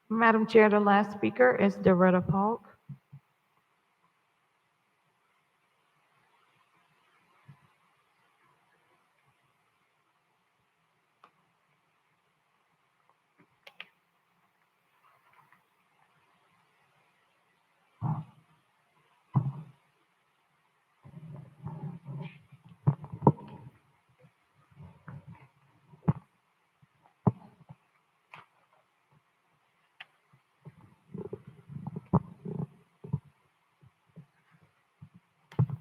Madam Chair, the last speaker is Doretta Paul.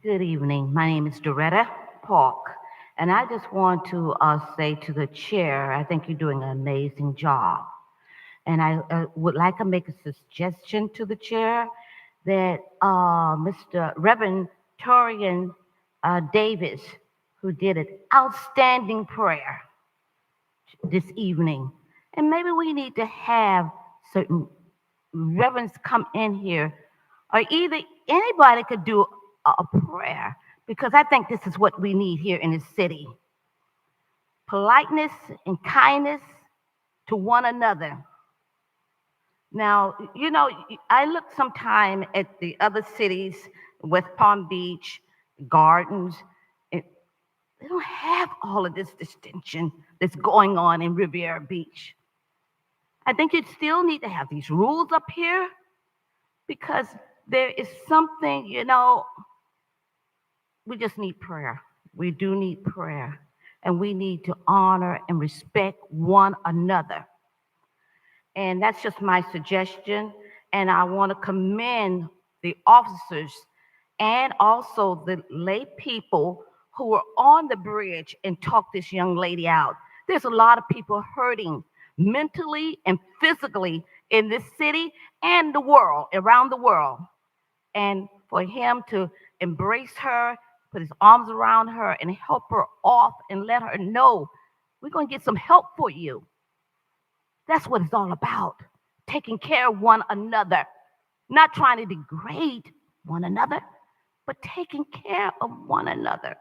Good evening. My name is Doretta Park, and I just want to say to the chair, I think you're doing an amazing job. And I would like to make a suggestion to the chair that Mr. Reverend Torian Davis, who did an outstanding prayer this evening, and maybe we need to have certain reverends come in here, or either anybody could do a prayer, because I think this is what we need here in the city. Politeness and kindness to one another. Now, you know, I look sometime at the other cities, West Palm Beach, Gardens, and they don't have all of this distinction that's going on in Riviera Beach. I think you still need to have these rules up here, because there is something, you know, we just need prayer. We do need prayer. And we need to honor and respect one another. And that's just my suggestion. And I want to commend the officers and also the lay people who were on the bridge and talked this young lady out. There's a lot of people hurting mentally and physically in this city and the world, around the world. And for him to embrace her, put his arms around her and help her off and let her know, we're going to get some help for you. That's what it's all about, taking care of one another, not trying to degrade one another, but taking care of one another.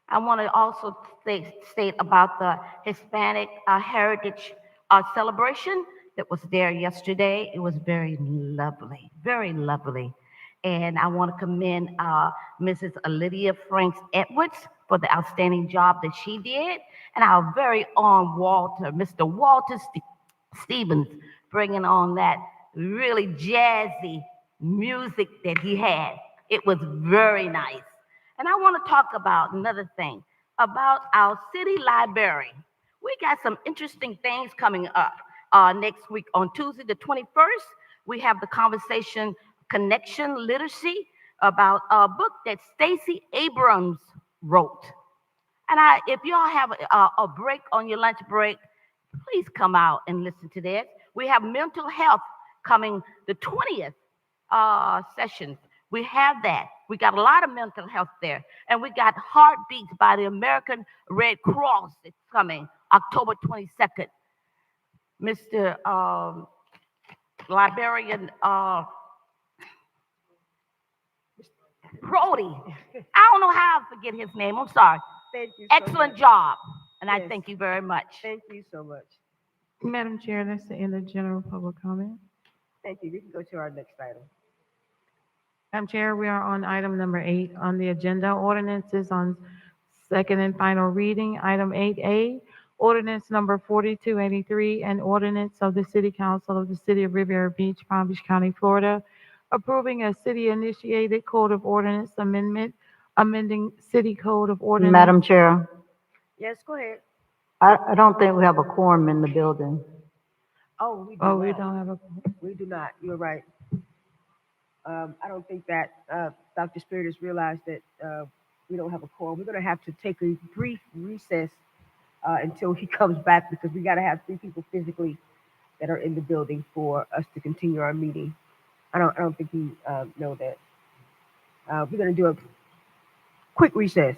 I want to also state about the Hispanic Heritage celebration that was there yesterday. It was very lovely, very lovely. And I want to commend Mrs. Lydia Franks Edwards for the outstanding job that she did. And our very own Walter, Mr. Walter Stevens, bringing on that really jazzy music that he had. It was very nice. And I want to talk about another thing, about our city library. We got some interesting things coming up next week on Tuesday the 21st. We have the conversation Connection Literacy about a book that Stacey Abrams wrote. And if y'all have a break on your lunch break, please come out and listen to that. We have mental health coming the 20th session. We have that. We got a lot of mental health there. And we got Heartbeats by the American Red Cross. It's coming October 22nd. Mr. Librarian Brody. I don't know how I forget his name. I'm sorry. Thank you so Excellent much. job. And I Yes. thank you very much. Thank you so much. Madam Chair, that's the end of general public comment. Thank you. We can go to our next item. Madam Chair, we are on item number 8 on the agenda, ordinances on second and final reading. Item 8A, ordinance number 4283, an ordinance of the City Council of the City of Riviera Beach, Palm Beach County, Florida, approving a city-initiated code of ordinance amendment, amending City Code of Ordinance. Madam Chair, Yes, go ahead. I don't think we have a quorum in the building. Oh, we do Oh, we not. don't have a, We do not. You're right. I don't think that Dr. Spirit has realized that we don't have a quorum. We're going to have to take a brief recess until he comes back, because we got to have 3 people physically that are in the building for us to continue our meeting. I don't think you know that. We're going to do a quick recess.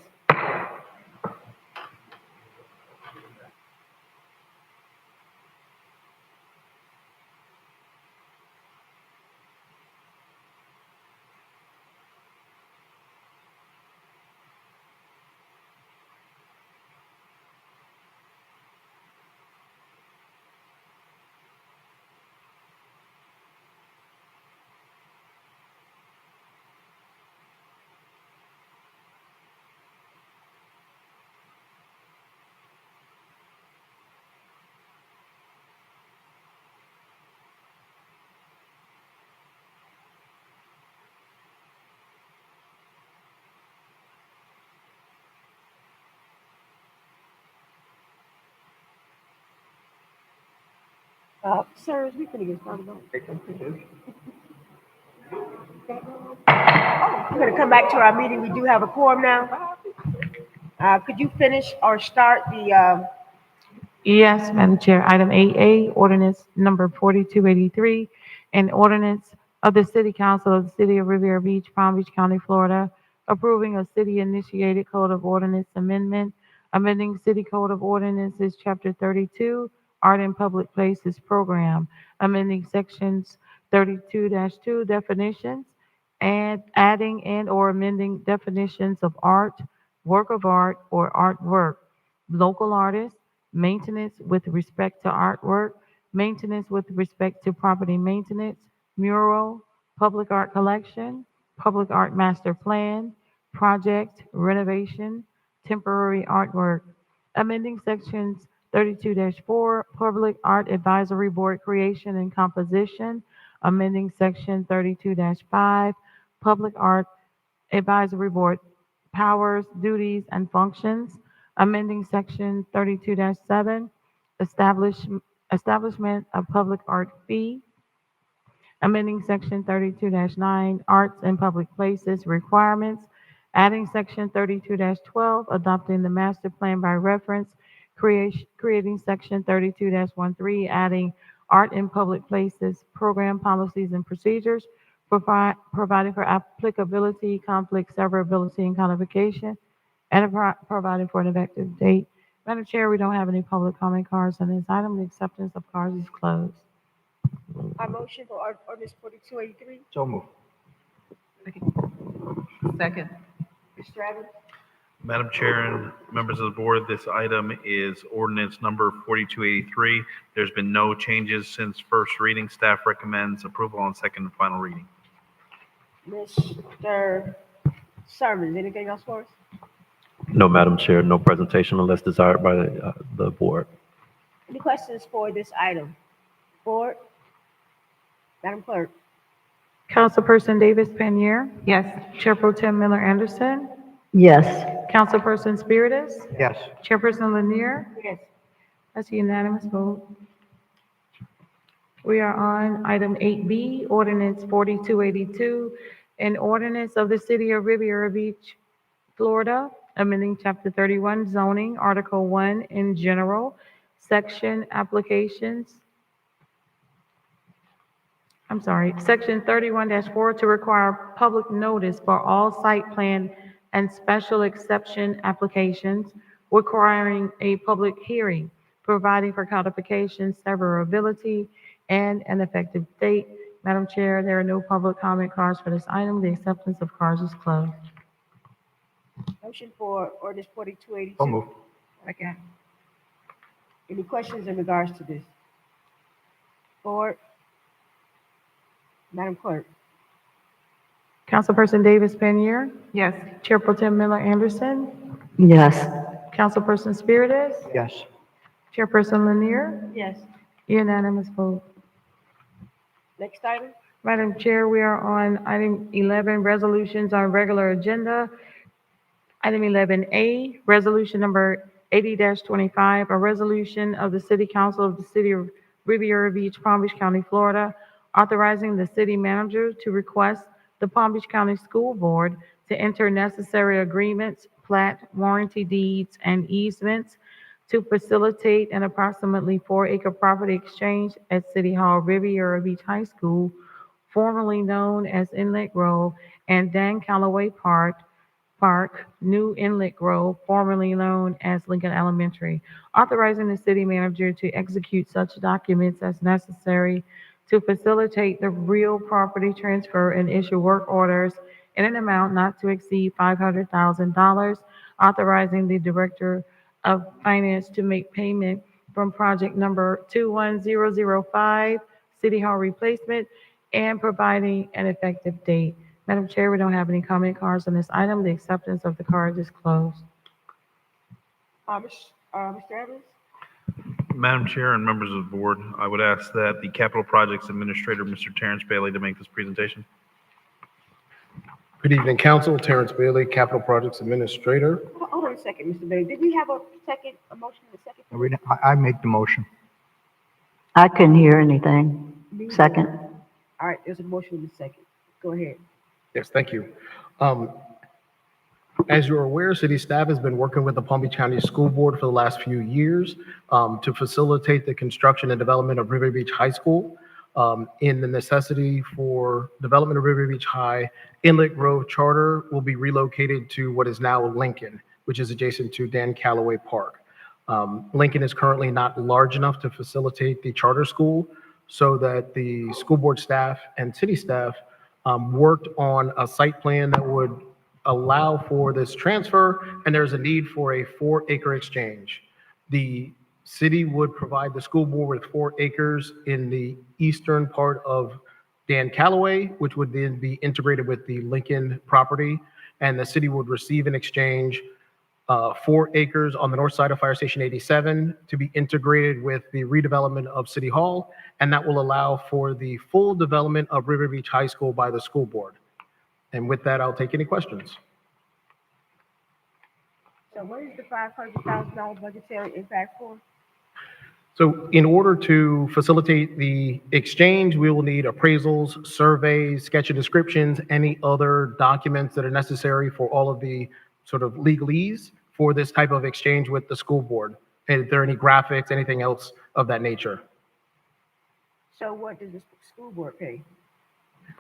Sirs, we finna get started on. We're gonna come back to our meeting. We do have a quorum now. Could you finish or start the, Yes, Madam Chair. Item 8A, ordinance number 4283, an ordinance of the City Council of the City of Riviera Beach, Palm Beach County, Florida, approving a city-initiated Code of Ordinance amendment, amending City Code of Ordinances, Chapter 32, Art in Public Places Program, amending sections 32-2 definitions, and adding and/or amending definitions of art, work of art, or artwork, local artist, maintenance with respect to artwork, maintenance with respect to property maintenance, mural, public art collection, public art master plan, project, renovation, temporary artwork, amending sections 32-4, public art advisory board creation and composition, amending section 32-5, public art advisory board powers, duties, and functions, amending section 32-7, establishment of public art fee, amending section 32-9, arts and public places requirements, adding section 32-12, adopting the master plan by reference, creating section 32-13, adding art in public places, program policies and procedures, providing for applicability, conflict, severability, and codification, and providing for an effective date. Madam Chair, we don't have any public comment cards on this item. The acceptance of cards is closed. our motion for ordinance 4283? So moved. Second. Mr. Evans? Madam Chair and members of the board, this item is ordinance number 4283. There's been no changes since first reading. Staff recommends approval on second and final reading. Mr. Sermons, anything else for us? No, Madam Chair, no presentation unless desired by the board. Any questions for this item? Board? Madam Clerk? Councilperson Davis Panier, Yes. Chair Pro Tem Miller Anderson, Yes. Councilperson Spiritus, Yes. Chairperson Lanier. Yes. That's a unanimous vote. We are on item 8B, ordinance 4282, an ordinance of the City of Riviera Beach, Florida, amending Chapter 31 zoning, Article 1 in general, section applications. Section 31-4 to require public notice for all site plan and special exception applications, requiring a public hearing, providing for codification, severability, and an effective date. Madam Chair, there are no public comment cards for this item. The acceptance of cards is closed. Motion for ordinance 4282? So moved. Second. Any questions in regards to this? Board? Madam Clerk? Councilperson Davis Panier, Yes. Chair Pro Tem Miller Anderson, Yes. Councilperson Spiritus, Yes. Chairperson Lanier, Yes. unanimous vote. Next item? Madam Chair, we are on item 11, resolutions on regular agenda. Item 11A, resolution number 80-25, a resolution of the City Council of the City of Riviera Beach, Palm Beach County, Florida, authorizing the city manager to request the Palm Beach County School Board to enter necessary agreements, plat, warranty deeds, and easements to facilitate an approximately 4-acre property exchange at City Hall Riviera Beach High School, formerly known as Inlet Grove, and Dan Calloway Park, New Inlet Grove, formerly known as Lincoln Elementary, authorizing the city manager to execute such documents as necessary to facilitate the real property transfer and issue work orders in an amount not to exceed $500,000, authorizing the Director of Finance to make payment from project number 21005, City Hall replacement, and providing an effective date. Madam Chair, we don't have any comment cards on this item. The acceptance of the cards is closed. Mr. Evans? Madam Chair and members of the board, I would ask that the Capital Projects Administrator, Mr. Terrence Bailey, to make this presentation. Good evening, Council. Terrence Bailey, Capital Projects Administrator. Hold on a second, Mr. Bailey. Did we have a motion in a second? I make the motion. I couldn't hear anything. Second. All right, there's a motion in a second. Go ahead. Yes, thank you. As you're aware, city staff has been working with the Palm Beach County School Board for the last few years to facilitate the construction and development of River Beach High School. In the necessity for development of River Beach High, Inlet Grove Charter will be relocated to what is now Lincoln, which is adjacent to Dan Calloway Park. Lincoln is currently not large enough to facilitate the charter school, so that the school board staff and city staff worked on a site plan that would allow for this transfer, and there's a need for a 4-acre exchange. The city would provide the school board with 4 acres in the eastern part of Dan Calloway, which would then be integrated with the Lincoln property, and the city would receive in exchange 4 acres on the north side of Fire Station 87 to be integrated with the redevelopment of City Hall, and that will allow for the full development of River Beach High School by the school board. And with that, I'll take any questions. So what is the $500,000 budgetary impact for? So in order to facilitate the exchange, we will need appraisals, surveys, sketch and descriptions, any other documents that are necessary for all of the sort of legalese for this type of exchange with the school board. And if there are any graphics, anything else of that nature. So what does the school board pay?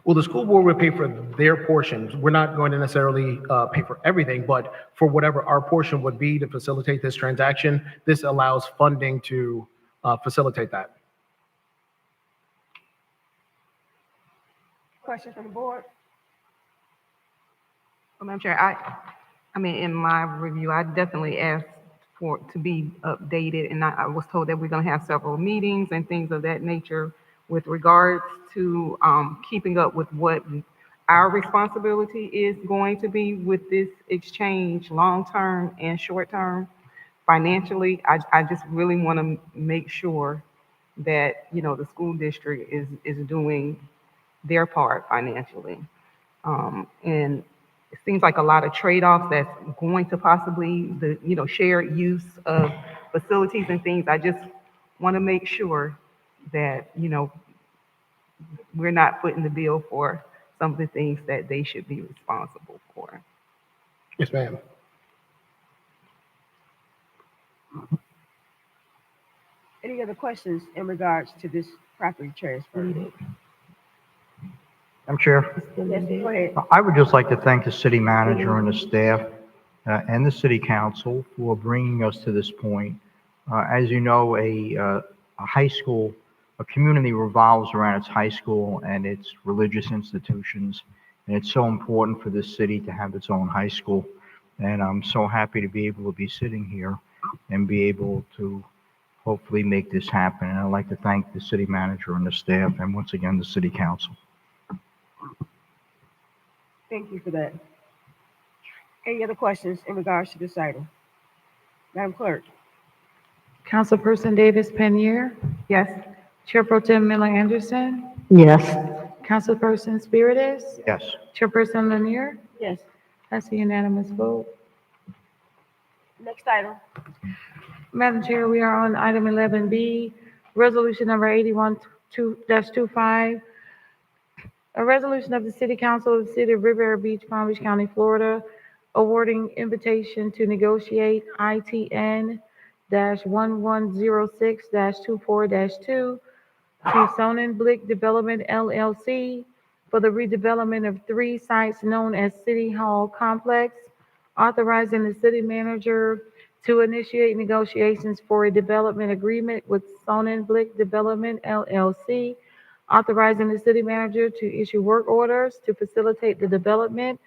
Well, the school board would pay for their portions. We're not going to necessarily pay for everything, but for whatever our portion would be to facilitate this transaction, this allows funding to facilitate that. Questions from the board? Well, Madam Chair, I mean, in my review, I definitely asked for it to be updated, and I was told that we're gonna have several meetings and things of that nature with regards to keeping up with what our responsibility is going to be with this exchange, long-term and short-term. Financially, I just really want to make sure that, you know, the school district is doing their part financially. And it seems like a lot of trade-offs that's going to possibly shared use of facilities and things. I just want to make sure that, we're not footing the bill for some of the things that they should be responsible for. Yes, ma'am. Any other questions in regards to this property transfer? Madam Chair, Yes, go ahead. I would just like to thank the city manager and the staff and the city council for bringing us to this point. As you know, a high school, a community revolves around its high school and its religious institutions. And it's so important for this city to have its own high school. And I'm so happy to be able to be sitting here and be able to hopefully make this happen. And I'd like to thank the city manager and the staff, and once again, the city council. Thank you for that. Any other questions in regards to this item? Madam Clerk? Councilperson Davis Penier, Yes. Chair Pro Tem Miller Anderson, Yes. Councilperson Spiritus, Yes. Chairperson Lanier. Yes. That's a unanimous vote. Next item. Madam Chair, we are on item 11B, resolution number 81-25. A resolution of the City Council of the City of Riviera Beach, Palm Beach County, Florida, awarding invitation to negotiate ITN-1106-24-2 to Sonnenblick Development LLC for the redevelopment of 3 sites known as City Hall Complex, authorizing the city manager to initiate negotiations for a development agreement with Sonnenblick Development LLC, authorizing the city manager to issue work orders to facilitate the development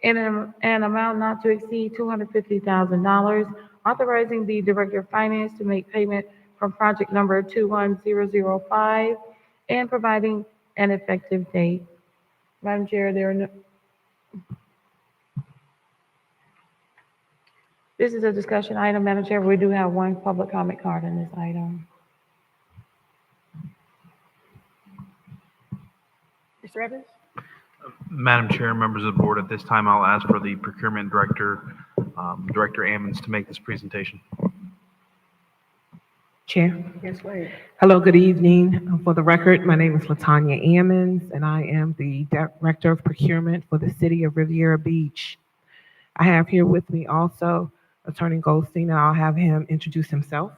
in an amount not to exceed $250,000, authorizing the director of finance to make payment from project number 21005, and providing an effective date. Madam Chair, there are no. This is a discussion item, Madam Chair. We do have one public comment card on this item. Mr. Evans? Madam Chair, members of the board, at this time, I'll ask for the procurement director, Director Ammons, to make this presentation. Chair. Yes, ma'am. Hello, good evening. For the record, my name is Latanya Ammons, and I am the Director of Procurement for the City of Riviera Beach. I have here with me also Attorney Goldstein, and I'll have him introduce himself.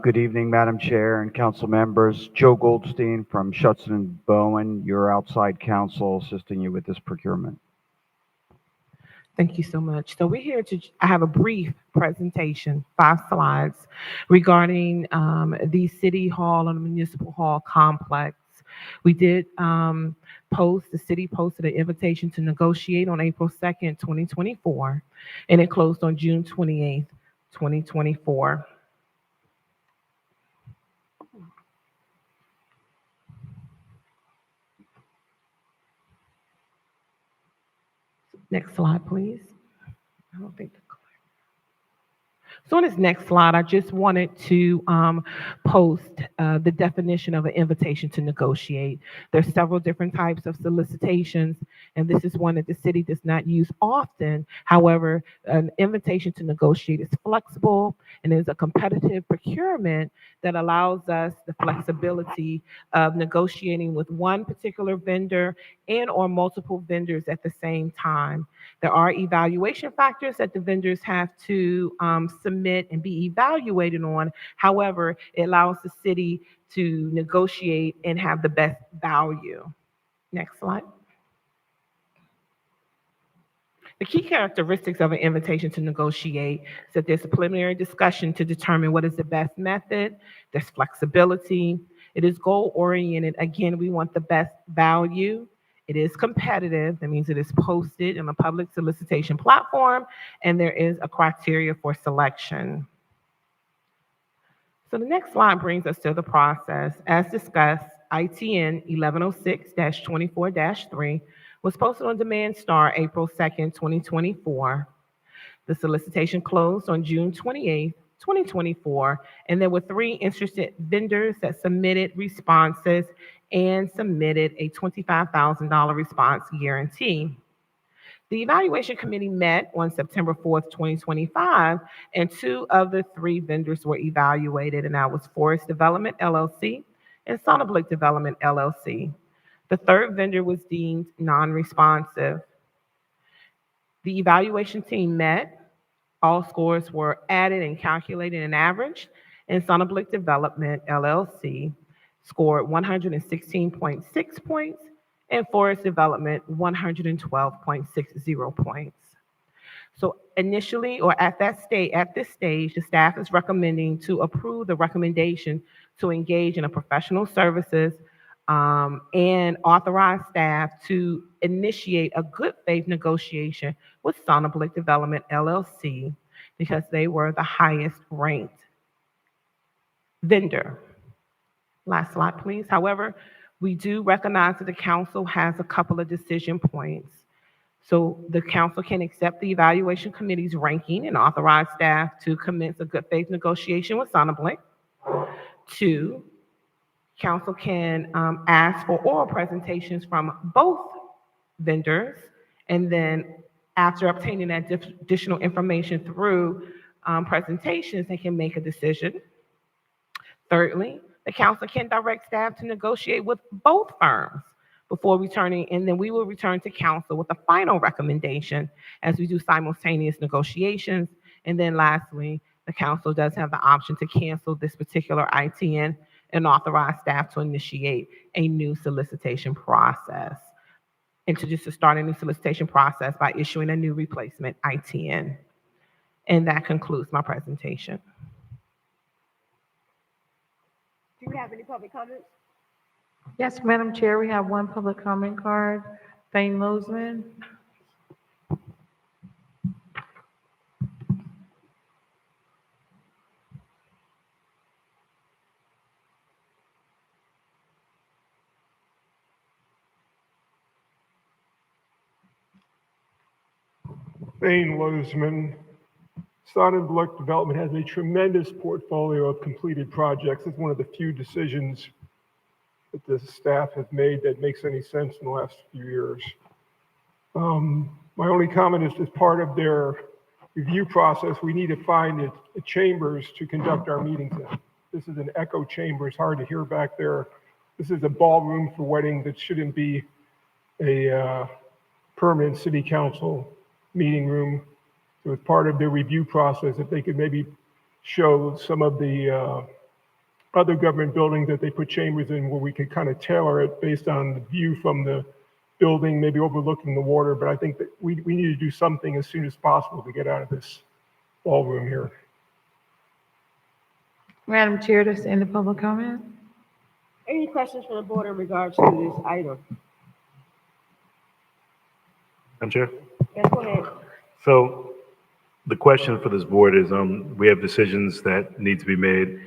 Good evening, Madam Chair and council members. Joe Goldstein from Schutzen and Bowen, your outside counsel assisting you with this procurement. Thank you so much. So we're here I have a brief presentation, 5 slides, regarding the City Hall and the Municipal Hall complex. We did the city posted an invitation to negotiate on April 2nd, 2024, and it closed on June 28th, 2024. Next slide, please. I don't think. So on this next slide, I just wanted to post the definition of an invitation to negotiate. There's several different types of solicitations, and this is one that the city does not use often. However, an invitation to negotiate is flexible and is a competitive procurement that allows us the flexibility of negotiating with one particular vendor and or multiple vendors at the same time. There are evaluation factors that the vendors have to submit and be evaluated on. However, it allows the city to negotiate and have the best value. Next slide. The key characteristics of an invitation to negotiate is that there's a preliminary discussion to determine what is the best method. There's flexibility. It is goal-oriented. Again, we want the best value. It is competitive. That means it is posted in a public solicitation platform, and there is a criteria for selection. So the next slide brings us to the process. As discussed, ITN 1106-24-3 was posted on Demand Star April 2nd, 2024. The solicitation closed on June 28th, 2024, and there were 3 interested vendors that submitted responses and submitted a $25,000 response guarantee. The evaluation committee met on September 4th, 2025, and 2 of the 3 vendors were evaluated, and that was Forest Development LLC and Sonneblick Development LLC. The 3rd vendor was deemed non-responsive. The evaluation team met. All scores were added and calculated and averaged, and Sonneblick Development LLC scored 116.6 points, and Forest Development 112.60 points. So initially, or at this stage, the staff is recommending to approve the recommendation to engage in a professional services and authorize staff to initiate a good faith negotiation with Sonneblick Development LLC because they were the highest ranked vendor. Last slide, please. However, we do recognize that the council has a couple of decision points. So the council can accept the evaluation committee's ranking and authorize staff to commence a good faith negotiation with Sonneblick. 2, council can ask for oral presentations from both vendors, and then after obtaining that additional information through presentations, they can make a decision. Thirdly, the council can direct staff to negotiate with both firms before returning, and then we will return to council with a final recommendation as we do simultaneous negotiations. And then lastly, the council does have the option to cancel this particular ITN and authorize staff to initiate a new solicitation process. And to start a new solicitation process by issuing a new replacement ITN. And that concludes my presentation. Do you have any public comments? Yes, Madam Chair, we have 1 public comment card. Thane Lozman. Thane Lozman. Sonneblick Development has a tremendous portfolio of completed projects. It's one of the few decisions that the staff have made that makes any sense in the last few years. My only comment is as part of their review process, we need to find the chambers to conduct our meetings in. This is an echo chamber. It's hard to hear back there. This is a ballroom for weddings. That shouldn't be a permanent city council meeting room. So as part of their review process, if they could maybe show some of the other government buildings that they put chambers in where we could kind of tailor it based on the view from the building, maybe overlooking the water. But I think that we need to do something as soon as possible to get out of this ballroom here. Madam Chair, this end the public comment. Any questions from the board in regards to this item? Madam Chair? Yes, go ahead. So the question for this board is, we have decisions that need to be made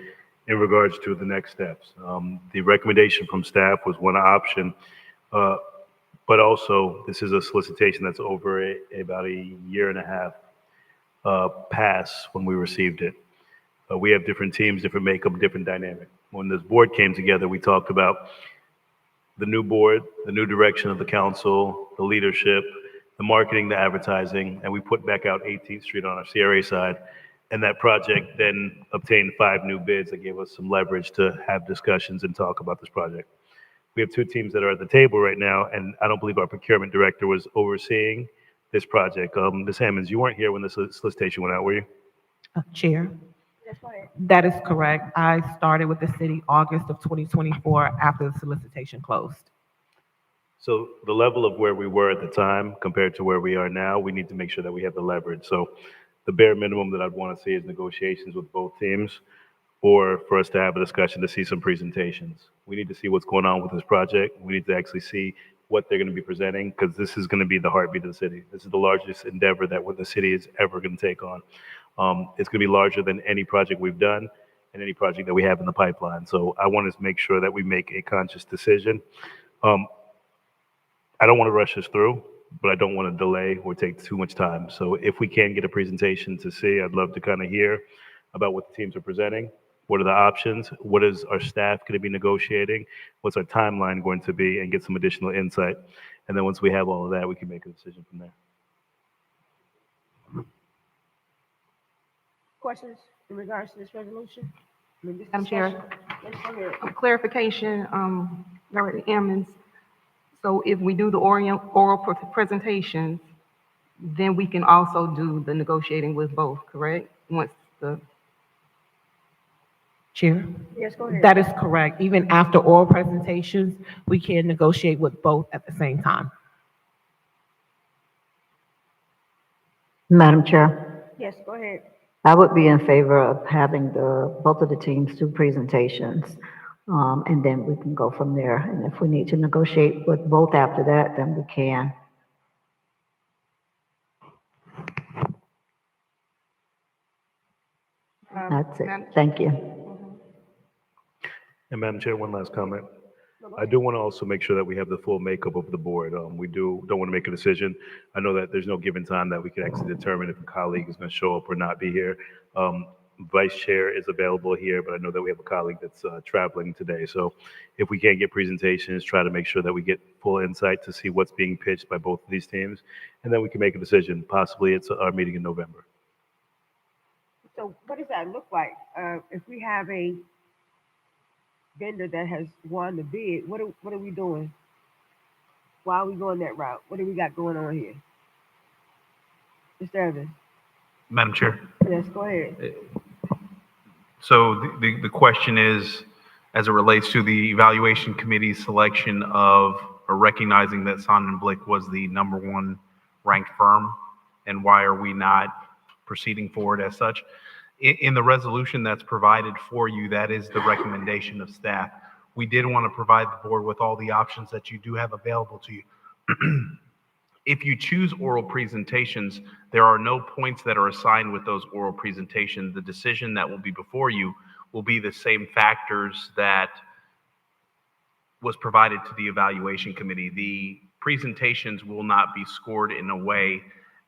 in regards to the next steps. The recommendation from staff was one option, but also this is a solicitation that's over about a year and a half past when we received it. We have different teams, different makeup, different dynamic. When this board came together, we talked about the new board, the new direction of the council, the leadership, the marketing, the advertising, and we put back out 18th Street on our CRA side. And that project then obtained 5 new bids that gave us some leverage to have discussions and talk about this project. We have 2 teams that are at the table right now, and I don't believe our procurement director was overseeing this project. Ms. Hammonds, you weren't here when the solicitation went out, were you? Chair, that is correct. I started with the city August of 2024 after the solicitation closed. So the level of where we were at the time compared to where we are now, we need to make sure that we have the leverage. So the bare minimum that I'd want to see is negotiations with both teams, or for us to have a discussion to see some presentations. We need to see what's going on with this project. We need to actually see what they're going to be presenting, because this is going to be the heartbeat of the city. This is the largest endeavor that the city is ever going to take on. It's going to be larger than any project we've done and any project that we have in the pipeline. So I want to make sure that we make a conscious decision. I don't want to rush this through, but I don't want to delay or take too much time. So if we can get a presentation to see, I'd love to kind of hear about what the teams are presenting. What are the options? What is our staff going to be negotiating? What's our timeline going to be? And get some additional insight. And then once we have all of that, we can make a decision from there. Questions in regards to this resolution? Madam Chair, Yes, go ahead. a clarification, Director Emmons. So if we do the oral presentations, then we can also do the negotiating with both, correct? Once the Chair? Yes, go ahead. That is correct. Even after oral presentations, we can negotiate with both at the same time. Madam Chair, Yes, go ahead. I would be in favor of having both of the teams do presentations. And then we can go from there. And if we need to negotiate with both after that, then we can. That's it. Thank you. And Madam Chair, one last comment. I do want to also make sure that we have the full makeup of the board. We don't want to make a decision. I know that there's no given time that we can actually determine if a colleague is going to show up or not be here. Vice Chair is available here, but I know that we have a colleague that's traveling today. So if we can't get presentations, try to make sure that we get full insight to see what's being pitched by both of these teams, and then we can make a decision. Possibly it's our meeting in November. So what does that look like? If we have a vendor that has won the bid, what are we doing? Why are we going that route? What do we got going on here? Mr. Evans? Madam Chair. Yes, go ahead. So the question is, as it relates to the evaluation committee's selection of, or recognizing that Son & Blick was the #1 ranked firm, and why are we not proceeding forward as such? In the resolution that's provided for you, that is the recommendation of staff. We did want to provide the board with all the options that you do have available to you. If you choose oral presentations, there are no points that are assigned with those oral presentations. The decision that will be before you will be the same factors that was provided to the evaluation committee. The presentations will not be scored in a way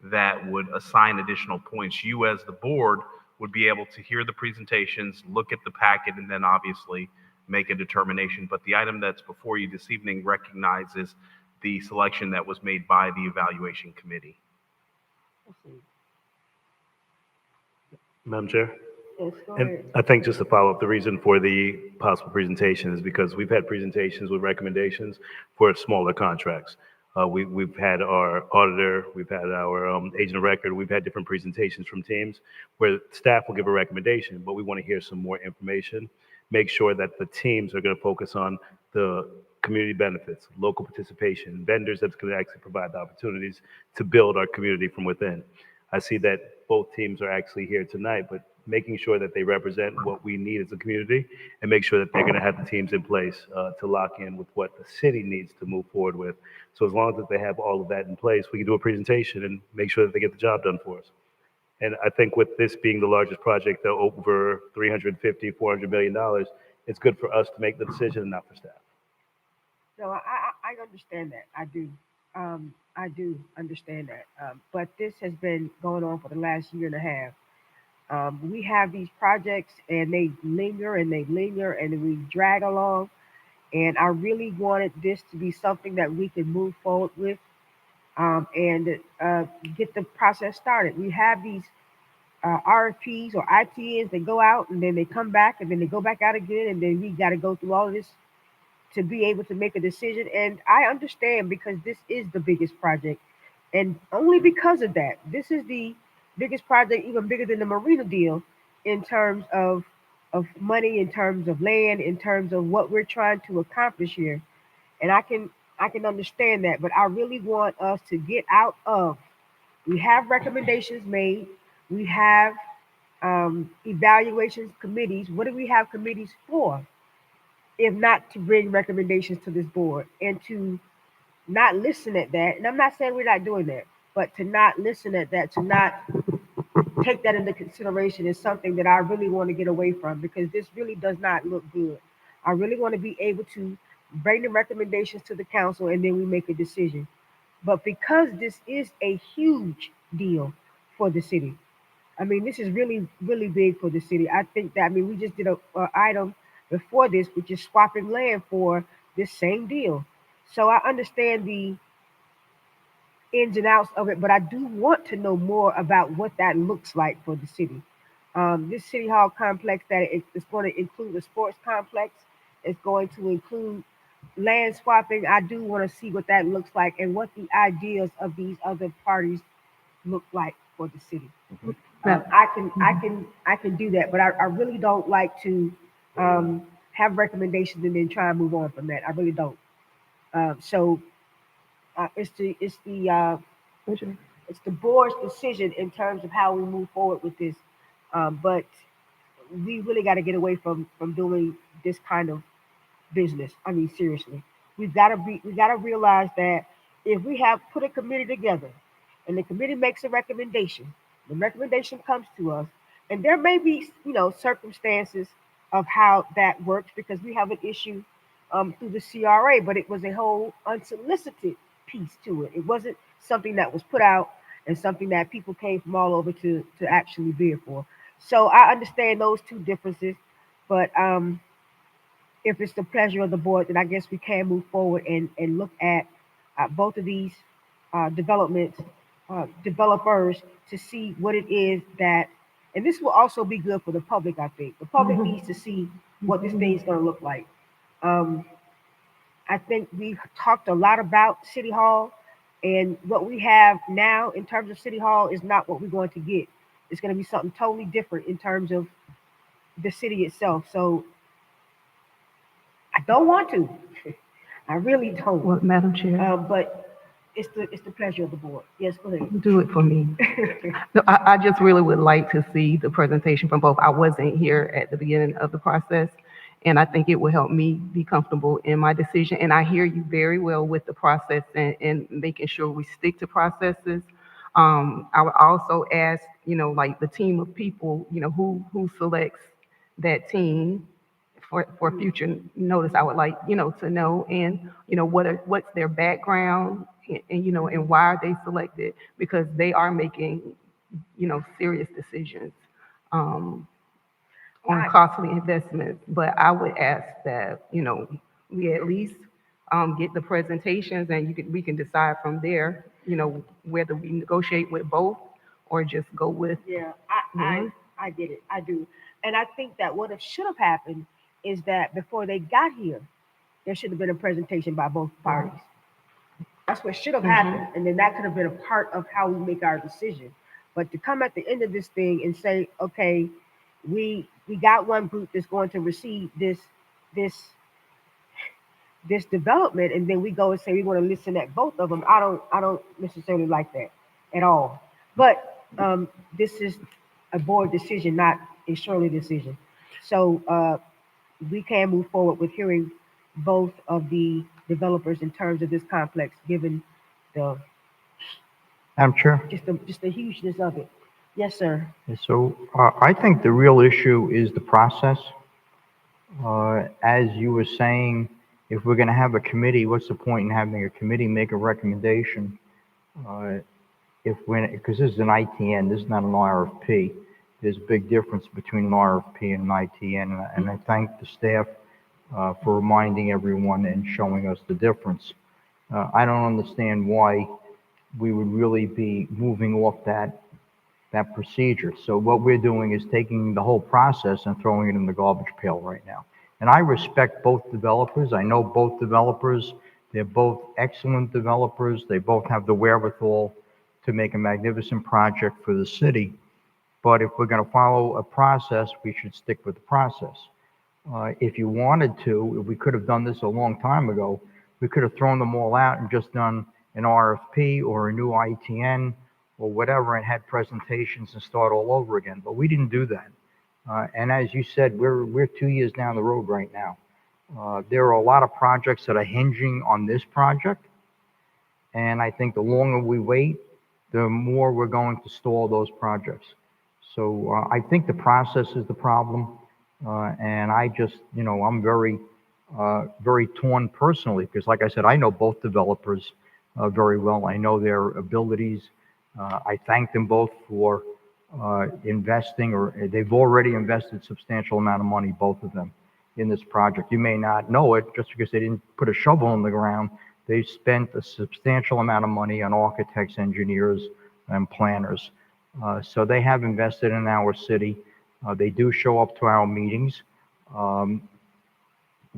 that would assign additional points. You as the board would be able to hear the presentations, look at the packet, and then obviously make a determination. But the item that's before you this evening recognizes the selection that was made by the evaluation committee. Madam Chair? Yes, go And ahead. I think just to follow up, the reason for the possible presentation is because we've had presentations with recommendations for smaller contracts. We've had our auditor, we've had our agent of record, we've had different presentations from teams where staff will give a recommendation, but we want to hear some more information. Make sure that the teams are going to focus on the community benefits, local participation, vendors that's going to actually provide the opportunities to build our community from within. I see that both teams are actually here tonight, but making sure that they represent what we need as a community and make sure that they're going to have the teams in place to lock in with what the city needs to move forward with. So as long as they have all of that in place, we can do a presentation and make sure that they get the job done for us. And I think with this being the largest project, over $350, $400 million, it's good for us to make the decision and not for staff. No, I understand that. I do. I do understand that. But this has been going on for the last year and a half. We have these projects and they linger and they linger and we drag along. And I really wanted this to be something that we could move forward with and get the process started. We have these RFPs or ITNs that go out and then they come back and then they go back out again and then we got to go through all of this to be able to make a decision. And I understand because this is the biggest project. And only because of that, this is the biggest project, even bigger than the marina deal in terms of money, in terms of land, in terms of what we're trying to accomplish here. And I can understand that, but I really want us to get out of, we have recommendations made, we have evaluations committees. What do we have committees for? If not to bring recommendations to this board and to not listen at that. And I'm not saying we're not doing that, but to not listen at that, to not take that into consideration is something that I really want to get away from because this really does not look good. I really want to be able to bring the recommendations to the council and then we make a decision. But because this is a huge deal for the city, I mean, this is really, really big for the city. I think that, I mean, we just did a item before this, which is swapping land for this same deal. So I understand the ins and outs of it, but I do want to know more about what that looks like for the city. This city hall complex that it's going to include a sports complex. It's going to include land swapping. I do want to see what that looks like and what the ideas of these other parties look like for the city. I can do that, but I really don't like to have recommendations and then try and move on from that. I really don't. So it's the board's decision in terms of how we move forward with this. But we really got to get away from doing this kind of business. I mean, seriously, we got to realize that if we have put a committee together and the committee makes a recommendation, the recommendation comes to us, and there may be, circumstances of how that works because we have an issue through the CRA, but it was a whole unsolicited piece to it. It wasn't something that was put out and something that people came from all over to actually bid for. So I understand those two differences, but if it's the pleasure of the board, then I guess we can move forward and look at both of these developers to see what it is that, and this will also be good for the public, I think. The public needs to see what this thing is going to look like. I think we've talked a lot about City Hall, and what we have now in terms of City Hall is not what we're going to get. It's going to be something totally different in terms of the city itself. So I don't want to. I really don't. Well, Madam Chair, But it's the pleasure of the board. Yes, go ahead. do it for me. No, I just really would like to see the presentation from both. I wasn't here at the beginning of the process, and I think it will help me be comfortable in my decision. And I hear you very well with the process and making sure we stick to processes. I would also ask, like the team of people, who selects that team for future notice. I would like, to know, and, what's their background and why are they selected? Because they are making, serious decisions on costly investments. But I would ask that, we at least get the presentations and we can decide from there, whether we negotiate with both or just go with Yeah, one. I get it. I do. And I think that what should have happened is that before they got here, there should have been a presentation by both parties. That's what should have happened. And then that could have been a part of how we make our decision. But to come at the end of this thing and say, okay, we got one group that's going to receive this development, and then we go and say we want to listen at both of them. I don't necessarily like that at all. But this is a board decision, not a Shirley decision. So we can move forward with hearing both of the developers in terms of this complex, given the Madam Chair? just the hugeness of it. Yes, sir. So I think the real issue is the process. As you were saying, if we're going to have a committee, what's the point in having a committee make a recommendation? Because this is an ITN, this is not an RFP. There's a big difference between an RFP and an ITN, and I thank the staff for reminding everyone and showing us the difference. I don't understand why we would really be moving off that procedure. So what we're doing is taking the whole process and throwing it in the garbage pail right now. And I respect both developers. I know both developers. They're both excellent developers. They both have the wherewithal to make a magnificent project for the city. But if we're going to follow a process, we should stick with the process. If you wanted to, we could have done this a long time ago. We could have thrown them all out and just done an RFP or a new ITN or whatever and had presentations and start all over again. But we didn't do that. And as you said, we're 2 years down the road right now. There are a lot of projects that are hinging on this project. And I think the longer we wait, the more we're going to stall those projects. So I think the process is the problem. And I just, I'm very torn personally, because like I said, I know both developers very well. I know their abilities. I thank them both for investing, or they've already invested substantial amount of money, both of them, in this project. You may not know it just because they didn't put a shovel in the ground. They spent a substantial amount of money on architects, engineers, and planners. So they have invested in our city. They do show up to our meetings. One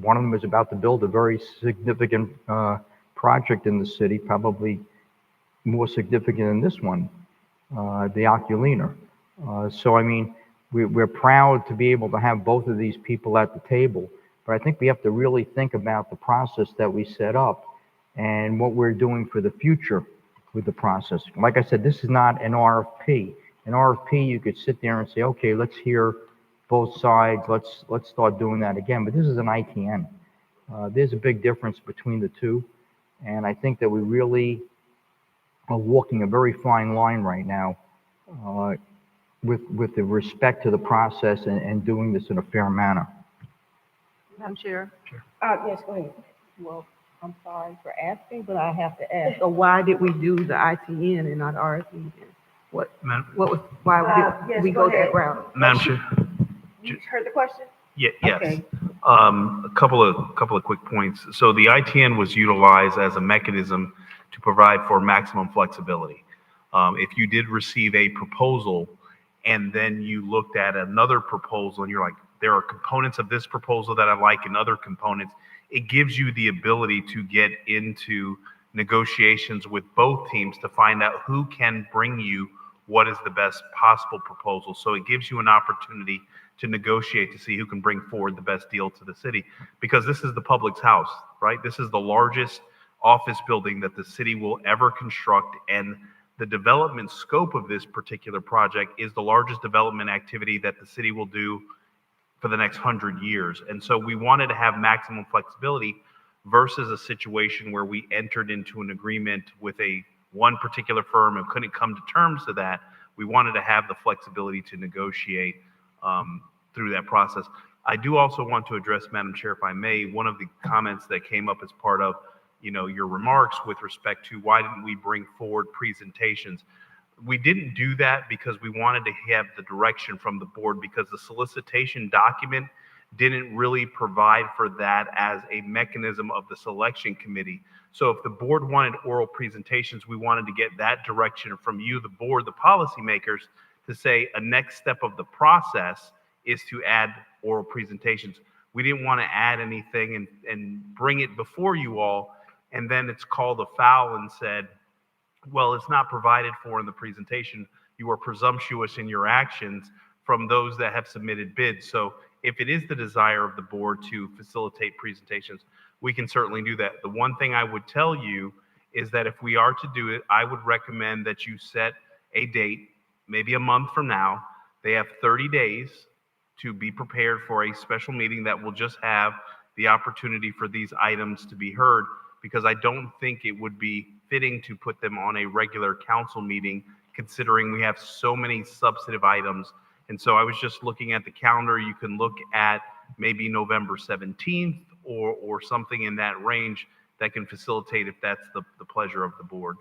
of them is about to build a very significant project in the city, probably more significant than this one, the Oculina. So, I mean, we're proud to be able to have both of these people at the table, but I think we have to really think about the process that we set up and what we're doing for the future with the process. Like I said, this is not an RFP. An RFP, you could sit there and say, okay, let's hear both sides. Let's start doing that again. But this is an ITN. There's a big difference between the two. And I think that we really are walking a very fine line right now with the respect to the process and doing this in a fair manner. Madam Chair? Yes, go ahead. Well, I'm sorry for asking, but I have to ask. So why did we do the ITN and not RFP? What was, why did Yes, we go go ahead. that route? Madam Chair. You heard the question? Yes. Okay. A couple of quick points. So the ITN was utilized as a mechanism to provide for maximum flexibility. If you did receive a proposal and then you looked at another proposal and you're like, there are components of this proposal that I like and other components, it gives you the ability to get into negotiations with both teams to find out who can bring you what is the best possible proposal. So it gives you an opportunity to negotiate to see who can bring forward the best deal to the city, because this is the public's house, right? This is the largest office building that the city will ever construct, and the development scope of this particular project is the largest development activity that the city will do for the next 100 years. And so we wanted to have maximum flexibility versus a situation where we entered into an agreement with one particular firm and couldn't come to terms to that. We wanted to have the flexibility to negotiate through that process. I do also want to address, Madam Chair, if I may, one of the comments that came up as part of your remarks with respect to why didn't we bring forward presentations. We didn't do that because we wanted to have the direction from the board, because the solicitation document didn't really provide for that as a mechanism of the selection committee. So if the board wanted oral presentations, we wanted to get that direction from you, the board, the policymakers, to say a next step of the process is to add oral presentations. We didn't want to add anything and bring it before you all, and then it's called a foul and said, well, it's not provided for in the presentation. You are presumptuous in your actions from those that have submitted bids. So if it is the desire of the board to facilitate presentations, we can certainly do that. The one thing I would tell you is that if we are to do it, I would recommend that you set a date, maybe a month from now. They have 30 days to be prepared for a special meeting that will just have the opportunity for these items to be heard, because I don't think it would be fitting to put them on a regular council meeting, considering we have so many substantive items. And so I was just looking at the calendar. You can look at maybe November 17th or something in that range that can facilitate if that's the pleasure of the board.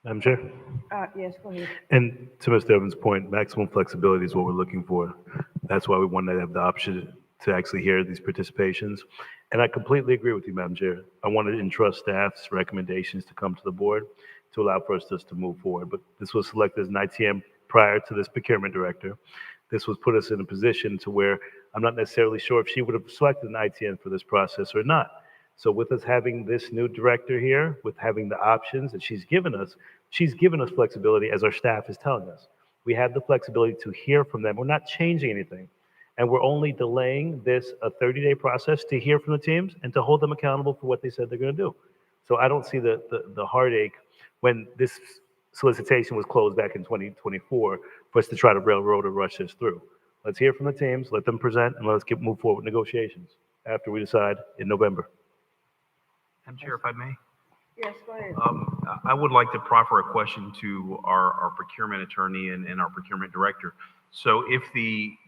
Madam Chair? Yes, go ahead. And to Mr. Evans' point, maximum flexibility is what we're looking for. That's why we wanted to have the option to actually hear these participations. And I completely agree with you, Madam Chair. I wanted to entrust staff's recommendations to come to the board to allow for us just to move forward. But this was selected as an ITM prior to this procurement director. This was put us in a position to where I'm not necessarily sure if she would have selected an ITN for this process or not. So with us having this new director here, with having the options that she's given us flexibility as our staff is telling us. We have the flexibility to hear from them. We're not changing anything. And we're only delaying this a 30-day process to hear from the teams and to hold them accountable for what they said they're going to do. So I don't see the heartache when this solicitation was closed back in 2024 for us to try to railroad or rush this through. Let's hear from the teams, let them present, and let's move forward with negotiations after we decide in November. Madam Chair, if I may. Yes, go ahead. I would like to proffer a question to our procurement attorney and our procurement director. So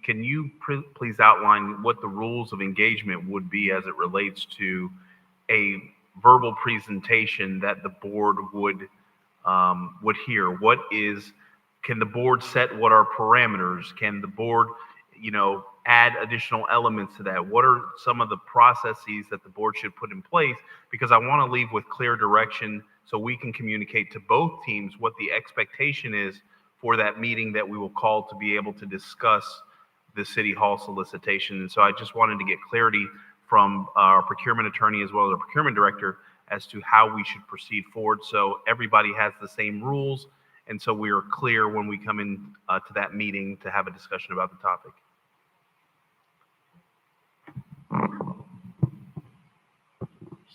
can you please outline what the rules of engagement would be as it relates to a verbal presentation that the board would hear? Can the board set what are parameters? Can the board, add additional elements to that? What are some of the processes that the board should put in place? Because I want to leave with clear direction so we can communicate to both teams what the expectation is for that meeting that we will call to be able to discuss the City Hall solicitation. And so I just wanted to get clarity from our procurement attorney as well as our procurement director as to how we should proceed forward, so everybody has the same rules, and so we are clear when we come in to that meeting to have a discussion about the topic.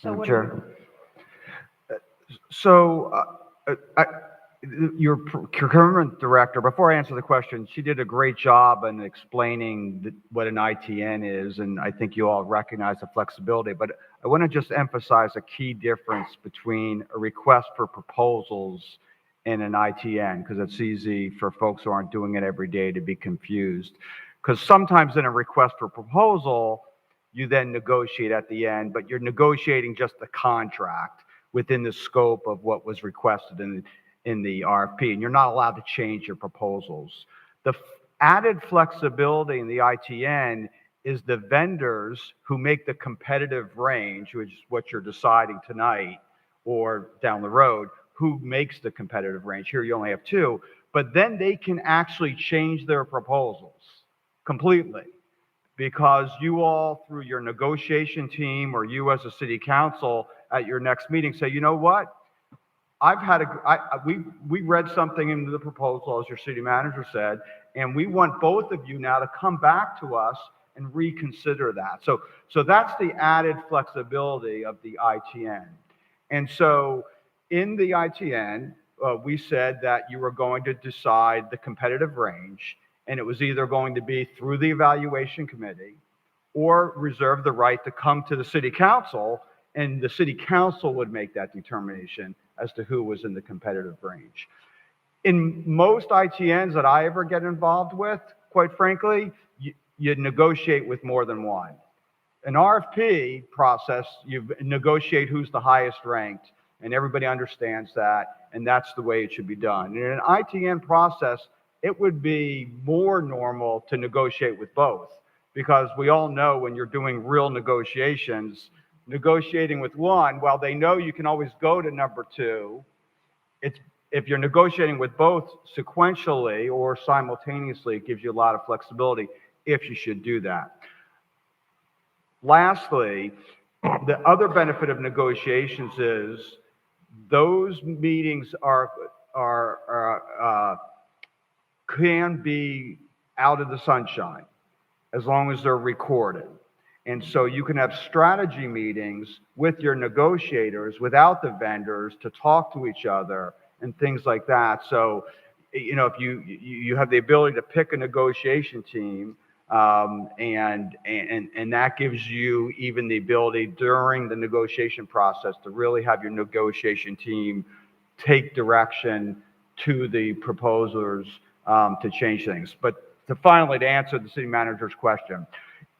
Madam Chair. So your procurement director, before I answer the question, she did a great job in explaining what an ITN is, and I think you all recognize the flexibility. But I want to just emphasize a key difference between a request for proposals and an ITN, because it's easy for folks who aren't doing it every day to be confused. Because sometimes in a request for proposal, you then negotiate at the end, but you're negotiating just the contract within the scope of what was requested in the RFP, and you're not allowed to change your proposals. The added flexibility in the ITN is the vendors who make the competitive range, which is what you're deciding tonight or down the road, who makes the competitive range. Here you only have two, but then they can actually change their proposals completely, because you all, through your negotiation team or you as a city council at your next meeting, say, you know what? We read something into the proposal, as your city manager said, and we want both of you now to come back to us and reconsider that. So that's the added flexibility of the ITN. And so in the ITN, we said that you were going to decide the competitive range, and it was either going to be through the evaluation committee or reserve the right to come to the city council, and the city council would make that determination as to who was in the competitive range. In most ITNs that I ever get involved with, quite frankly, you negotiate with more than one. An RFP process, you negotiate who's the highest ranked, and everybody understands that, and that's the way it should be done. In an ITN process, it would be more normal to negotiate with both, because we all know when you're doing real negotiations, negotiating with one, while they know you can always go to number two, if you're negotiating with both sequentially or simultaneously, it gives you a lot of flexibility if you should do that. Lastly, the other benefit of negotiations is those meetings can be out of the sunshine as long as they're recorded. And so you can have strategy meetings with your negotiators without the vendors to talk to each other and things like that. So, you know, if you have the ability to pick a negotiation team, and that gives you even the ability during the negotiation process to really have your negotiation team take direction to the proposers to change things. But to answer the city manager's question,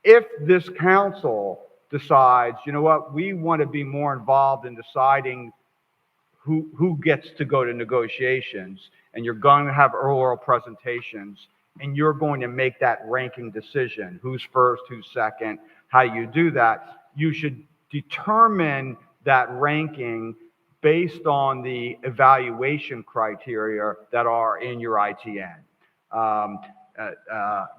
if this council decides, you know what, we want to be more involved in deciding who gets to go to negotiations, and you're going to have oral presentations, and you're going to make that ranking decision, who's first, who's second, how you do that, you should determine that ranking based on the evaluation criteria that are in your ITN.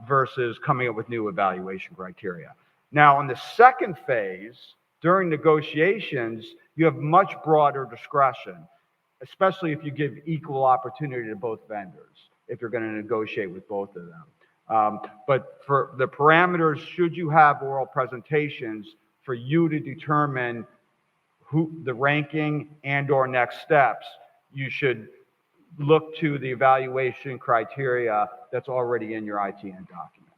Versus coming up with new evaluation criteria. Now, in the second phase, during negotiations, you have much broader discretion, especially if you give equal opportunity to both vendors, if you're going to negotiate with both of them. But for the parameters, should you have oral presentations for you to determine who the ranking and/or next steps, you should look to the evaluation criteria that's already in your ITN document.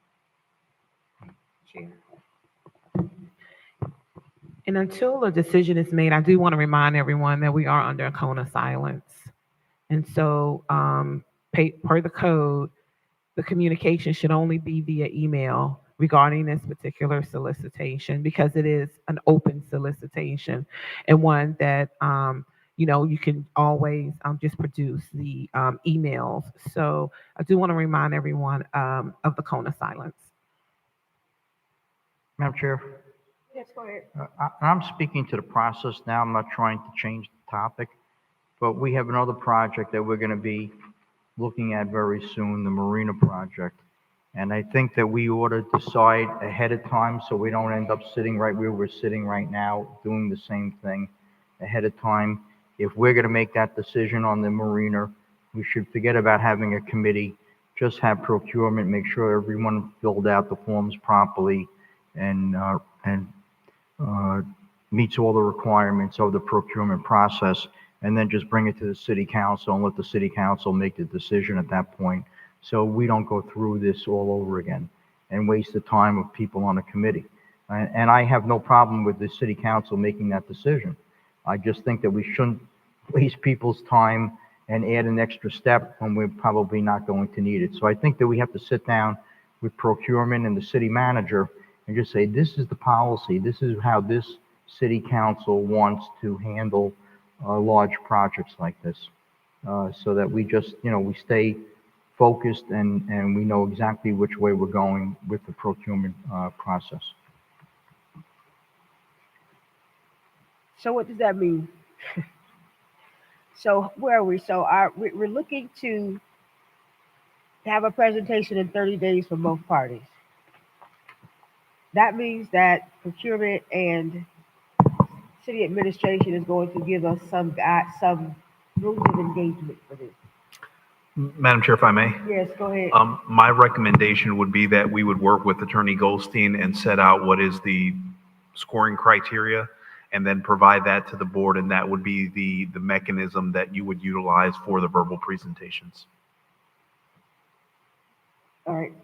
And until a decision is made, I do want to remind everyone that we are under a cone of silence. And so, per the code, the communication should only be via email regarding this particular solicitation, because it is an open solicitation and one that, you know, you can always just produce the emails. So I do want to remind everyone of the cone of silence. Madam Chair, Yes, go ahead. I'm speaking to the process now. I'm not trying to change the topic, but we have another project that we're going to be looking at very soon, the Marina project. And I think that we ought to decide ahead of time so we don't end up sitting right where we're sitting right now, doing the same thing ahead of time. If we're going to make that decision on the Marina, we should forget about having a committee, just have procurement, make sure everyone filled out the forms properly and meets all the requirements of the procurement process, and then just bring it to the city council and let the city council make the decision at that point, so we don't go through this all over again and waste the time of people on a committee. And I have no problem with the city council making that decision. I just think that we shouldn't waste people's time and add an extra step when we're probably not going to need it. So I think that we have to sit down with procurement and the city manager and just say, this is the policy, this is how this city council wants to handle large projects like this, so that we just, you know, we stay focused and we know exactly which way we're going with the procurement process. So what does that mean? So where are we? So we're looking to have a presentation in 30 days for both parties. That means that procurement and city administration is going to give us some rules of engagement for this. Madam Chair, if I may. Yes, go ahead. My recommendation would be that we would work with Attorney Goldstein and set out what is the scoring criteria, and then provide that to the board, and that would be the mechanism that you would utilize for the verbal presentations. All right.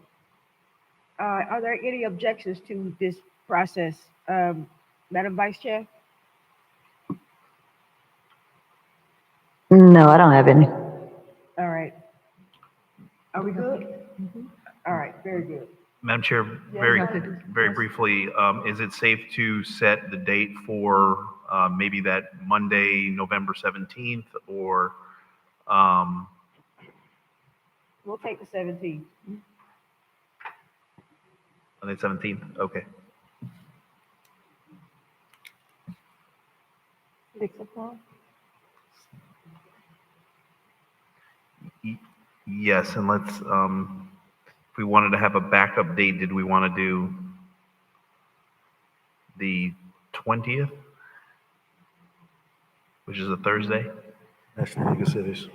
Are there any objections to this process, Madam Vice Chair? No, I don't have any. All right. Are we good? All right, very good. Madam Chair, very briefly, is it safe to set the date for maybe that Monday, November 17th, or? We'll take the 17th. Monday 17th, okay. 6 o'clock? Yes, and let's, if we wanted to have a backup date, did we want to do the 20th, which is a Thursday? National League of Cities.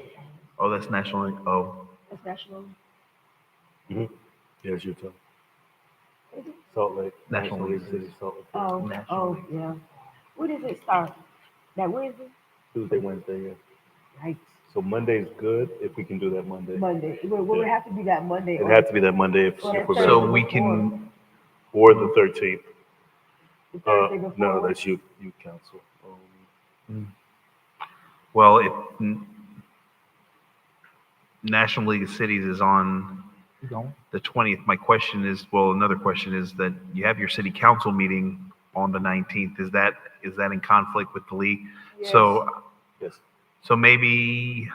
Oh, that's National League. Oh, That's national. Mm-hmm. Yeah, it's Utah. Is it? Salt Lake. National League. City, Salt Lake. Oh, National oh, League. yeah. When does it start? That Wednesday? Tuesday, Wednesday, yeah. Right. So Monday's good if we can do that Monday. Monday. It would have to be that Monday. It had to be that Monday if Or if we're Thursday So gonna, we before. can, or the 13th. The Thursday before. No, that's youth council. well, if National League of Cities is on You going? the 20th, my question is, well, another question is that you have your city council meeting on the 19th. Is that in conflict with the league? So, Yes. so maybe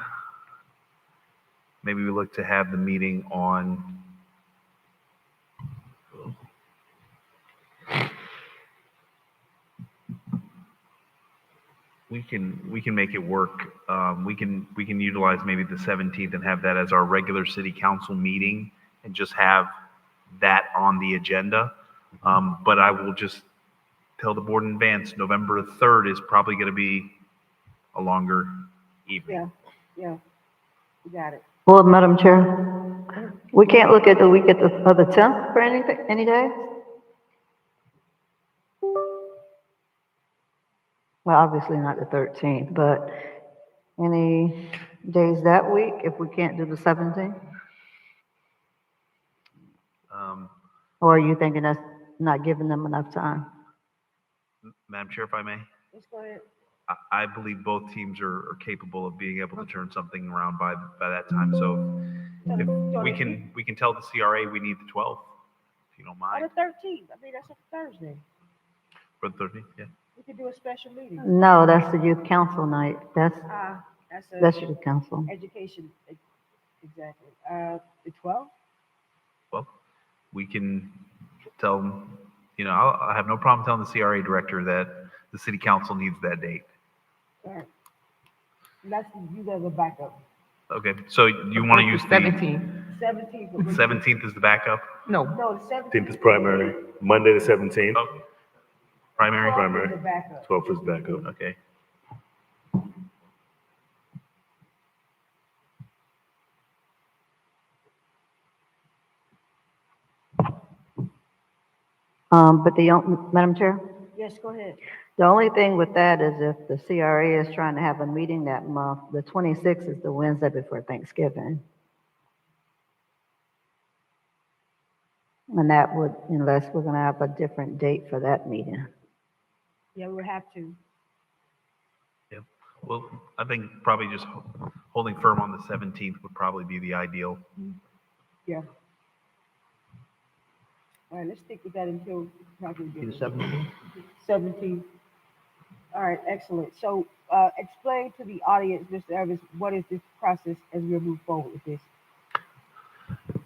we look to have the meeting on, we can make it work. We can utilize maybe the 17th and have that as our regular city council meeting and just have that on the agenda. But I will just tell the board in advance, November 3rd is probably going to be a longer evening. Yeah. You got it. Well, Madam Chair, we can't look at the week of the 10th for anything, any day? Well, obviously not the 13th, but any days that week if we can't do the 17th? Or are you thinking that's not giving them enough time? Madam Chair, if I may, Let's go ahead. I believe both teams are capable of being able to turn something around by that time. So if we can tell the CRA we need the 12th, if you don't On mind, the 13th. I mean, that's a Thursday. for the 13th, yeah. We could do a special meeting. No, that's the youth council night. That's That's a youth council. education. Exactly. The 12th? Well, we can tell them, I have no problem telling the CRA director that the city council needs that date. All right. That's, you guys are backup. Okay, so you want to use the 17th. 17th. but we- 17th is the backup? No. No, the 17th. 17th is primary. Monday the 17th. Okay. Primary? Primary. The backup. 12th is backup. Okay. But Madam Chair, Yes, go ahead. the only thing with that is if the CRA is trying to have a meeting that month, the 26th is the Wednesday before Thanksgiving. And that would, unless we're gonna have a different date for that meeting. Yeah, we would have to. Yeah. Well, I think probably just holding firm on the 17th would probably be the ideal. Yeah. All right, let's stick with that until probably The 17th? 17th. All right, excellent. So, explain to the audience, Mr. Evans, what is this process as we move forward with this?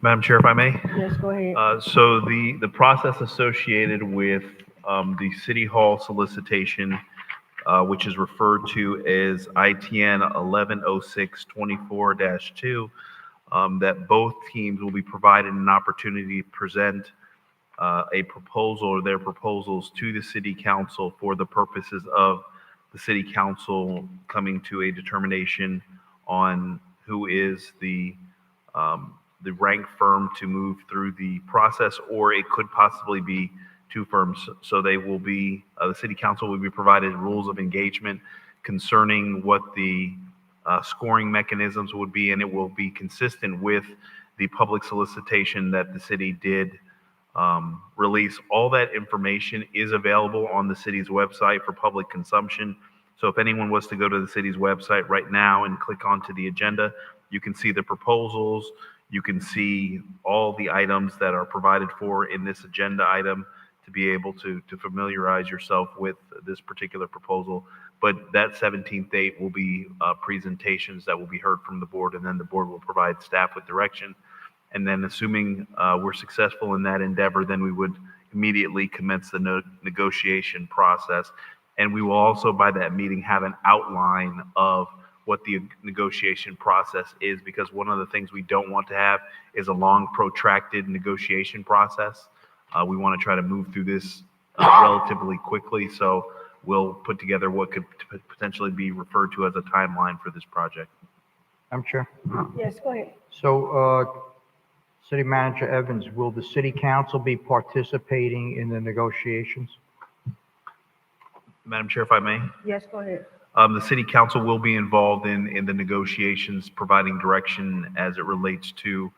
Madam Chair, if I may? Yes, go ahead. So the process associated with the City Hall solicitation, which is referred to as ITN 110624-2, that both teams will be provided an opportunity to present a proposal or their proposals to the city council for the purposes of the city council coming to a determination on who is the ranked firm to move through the process, or it could possibly be two firms. So they will be, the city council will be provided rules of engagement concerning what the scoring mechanisms would be, and it will be consistent with the public solicitation that the city did release. All that information is available on the city's website for public consumption. So if anyone was to go to the city's website right now and click onto the agenda, you can see the proposals. You can see all the items that are provided for in this agenda item to be able to familiarize yourself with this particular proposal. But that 17th date will be presentations that will be heard from the board, and then the board will provide staff with direction. And then assuming we're successful in that endeavor, then we would immediately commence the negotiation process. And we will also, by that meeting, have an outline of what the negotiation process is, because one of the things we don't want to have is a long protracted negotiation process. We want to try to move through this relatively quickly, so we'll put together what could potentially be referred to as a timeline for this project. Madam Chair. Yes, go ahead. So, City Manager Evans, will the city council be participating in the negotiations? Madam Chair, if I may. Yes, go ahead. The city council will be involved in the negotiations, providing direction as it relates to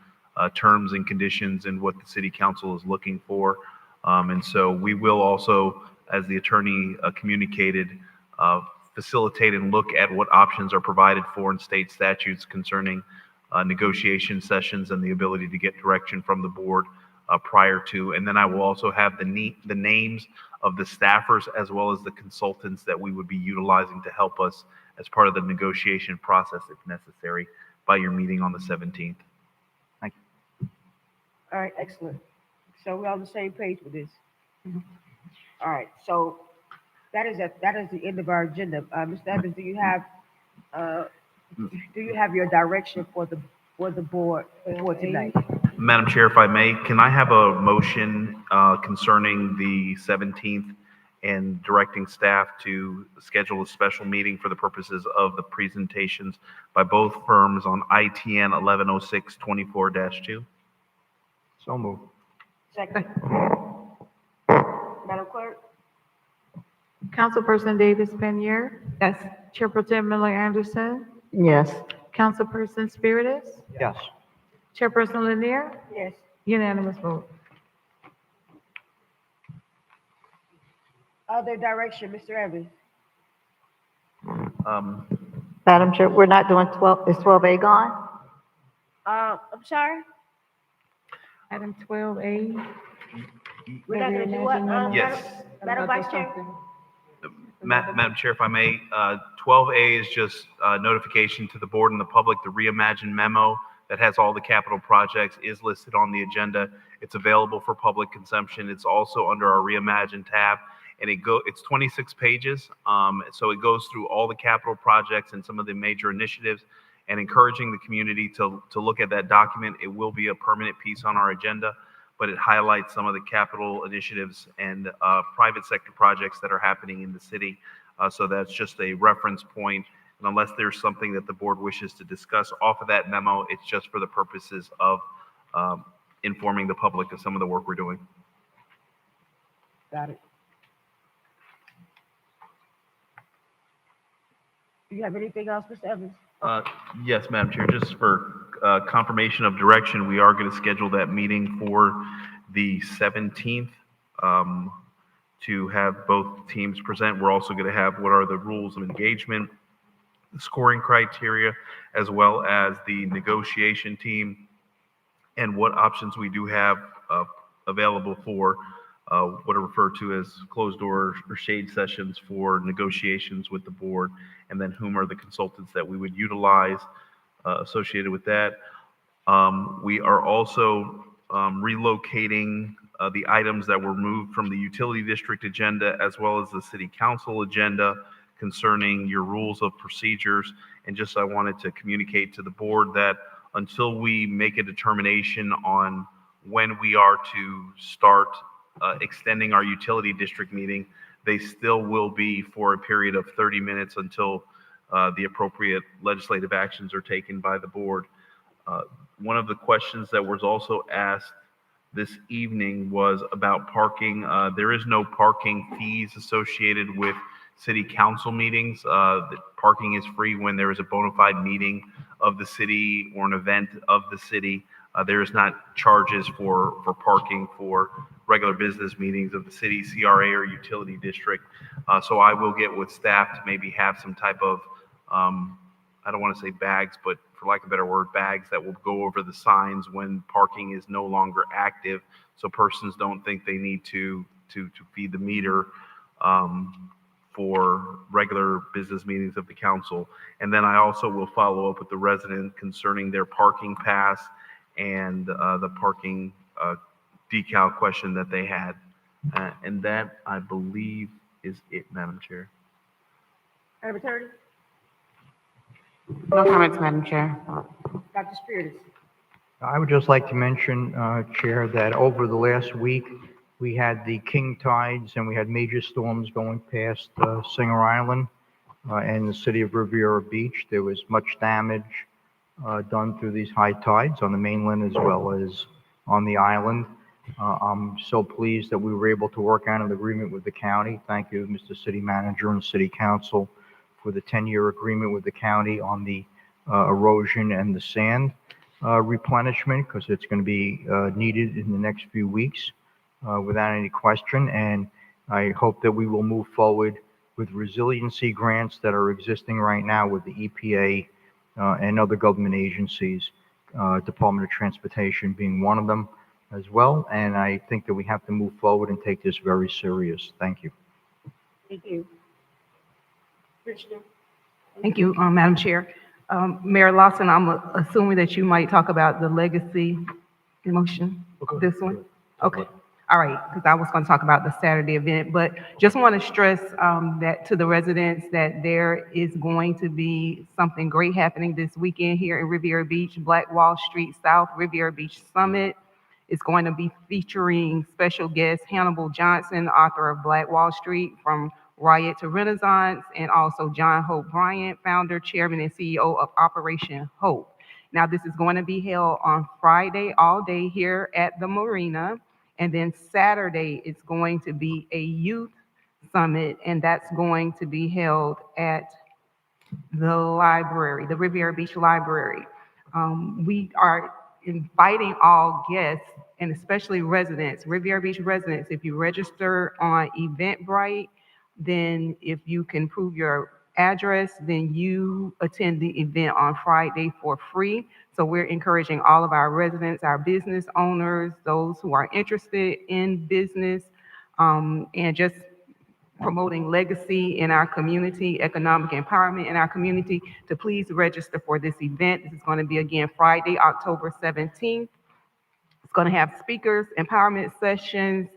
terms and conditions and what the city council is looking for. And so we will also, as the attorney communicated, facilitate and look at what options are provided for in state statutes concerning negotiation sessions and the ability to get direction from the board prior to. And then I will also have the names of the staffers as well as the consultants that we would be utilizing to help us as part of the negotiation process if necessary by your meeting on the 17th. Thank you. All right, excellent. So we're on the same page with this. All right, so that is the end of our agenda. Mr. Evans, do you have your direction for the board for tonight? Madam Chair, if I may, can I have a motion concerning the 17th and directing staff to schedule a special meeting for the purposes of the presentations by both firms on ITN 1106-24-2? So moved. Second. Madam Clerk? Councilperson Davis Penier, Yes. Chair Pro Tem Miller Anderson, Yes. Councilperson Spiritus, Yes. Chairperson Lanier, Yes. unanimous vote. Other direction, Mr. Evans? Madam Chair, we're not doing 12, is 12A gone? I'm sorry? Item 12A. We're not gonna do what? Yes. Madam Vice Chair? Madam Chair, if I may, 12A is just notification to the board and the public. The Reimagine memo that has all the capital projects is listed on the agenda. It's available for public consumption. It's also under our Reimagine tab, and it's 26 pages. So it goes through all the capital projects and some of the major initiatives, and encouraging the community to look at that document. It will be a permanent piece on our agenda, but it highlights some of the capital initiatives and private sector projects that are happening in the city. So that's just a reference point. And unless there's something that the board wishes to discuss off of that memo, it's just for the purposes of informing the public of some of the work we're doing. Got it. Do you have anything else, Mr. Evans? Yes, Madam Chair, just for confirmation of direction, we are going to schedule that meeting for the 17th to have both teams present. We're also going to have what are the rules of engagement, the scoring criteria, as well as the negotiation team, and what options we do have available for what are referred to as closed door or shade sessions for negotiations with the board, and then whom are the consultants that we would utilize associated with that. We are also relocating the items that were moved from the utility district agenda as well as the city council agenda concerning your rules of procedures. And just I wanted to communicate to the board that until we make a determination on when we are to start extending our utility district meeting, they still will be for a period of 30 minutes until the appropriate legislative actions are taken by the board. One of the questions that was also asked this evening was about parking. There is no parking fees associated with city council meetings. The parking is free when there is a bona fide meeting of the city or an event of the city. There is not charges for parking for regular business meetings of the city, CRA, or utility district. So I will get with staff to maybe have some type of, I don't want to say bags, but for lack of a better word, bags that will go over the signs when parking is no longer active, so persons don't think they need to feed the meter for regular business meetings of the council. And then I also will follow up with the resident concerning their parking pass and the parking decal question that they had. And that, I believe, is it, Madam Chair. Madam Attorney? No comments, Madam Chair. Dr. Spears. I would just like to mention, Chair, that over the last week, we had the king tides and we had major storms going past Singer Island and the city of Riviera Beach. There was much damage done through these high tides on the mainland as well as on the island. I'm so pleased that we were able to work out an agreement with the county. Thank you, Mr. City Manager and City Council, for the 10-year agreement with the county on the erosion and the sand replenishment, because it's going to be needed in the next few weeks without any question. And I hope that we will move forward with resiliency grants that are existing right now with the EPA and other government agencies, Department of Transportation being one of them as well. And I think that we have to move forward and take this very serious. Thank you. Thank you. Commissioner? Thank you, Madam Chair. Mayor Lawson, I'm assuming that you might talk about the legacy emotion, this one? Okay, all right, because I was going to talk about the Saturday event, but just want to stress that to the residents that there is going to be something great happening this weekend here in Riviera Beach, Black Wall Street South Riviera Beach Summit. It's going to be featuring special guest Hannibal Johnson, author of Black Wall Street, From Riot to Renaissance, and also John Hope Bryant, founder, chairman, and CEO of Operation Hope. Now, this is going to be held on Friday all day here at the Marina, and then Saturday it's going to be a youth summit, and that's going to be held at the library, the Riviera Beach Library. We are inviting all guests, and especially residents, Riviera Beach residents. If you register on Eventbrite, then if you can prove your address, then you attend the event on Friday for free. So we're encouraging all of our residents, our business owners, those who are interested in business, and just promoting legacy in our community, economic empowerment in our community, to please register for this event. This is going to be again Friday, October 17th. It's going to have speakers, empowerment sessions,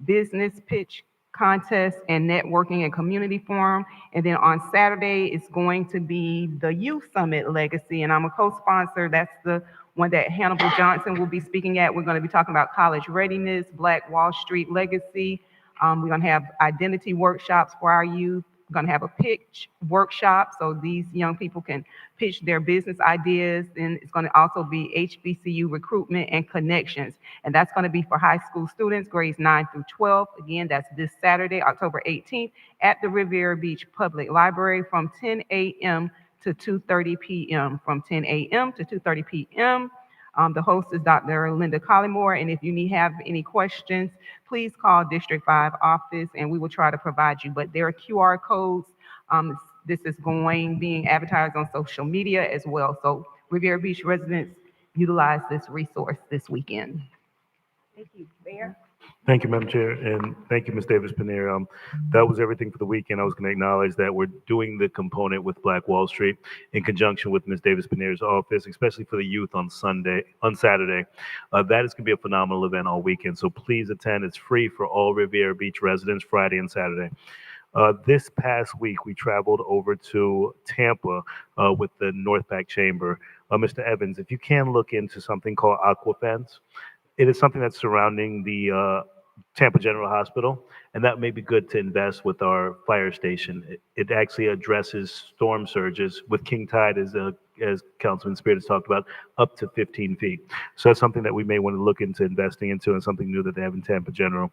business pitch contest, and networking and community forum. And then on Saturday, it's going to be the Youth Summit Legacy, and I'm a co-sponsor. That's the one that Hannibal Johnson will be speaking at. We're going to be talking about college readiness, Black Wall Street legacy. We're going to have identity workshops for our youth. We're going to have a pitch workshop so these young people can pitch their business ideas. And it's going to also be HBCU recruitment and connections. And that's going to be for high school students, grades 9 through 12. Again, that's this Saturday, October 18th at the Riviera Beach Public Library from 10 a.m. to 2:30 p.m. From 10 a.m. to 2:30 p.m. The host is Dr. Linda Collymore, and if you have any questions, please call District 5 office and we will try to provide you. But there are QR codes. This is being advertised on social media as well. So Riviera Beach residents, utilize this resource this weekend. Thank you. Mayor? Thank you, Madam Chair, and thank you, Ms. Davis-Pinheiro. That was everything for the weekend. I was going to acknowledge that we're doing the component with Black Wall Street in conjunction with Ms. Davis-Pinheiro's office, especially for the youth on Saturday. That is going to be a phenomenal event all weekend, so please attend. It's free for all Riviera Beach residents, Friday and Saturday. This past week, we traveled over to Tampa with the NorthPAC Chamber. Mr. Evans, if you can look into something called Aquafence, it is something that's surrounding the Tampa General Hospital, and that may be good to invest with our fire station. It actually addresses storm surges with king tide, as Councilman Spear has talked about, up to 15 feet. So that's something that we may want to look into investing into, and something new that they have in Tampa General.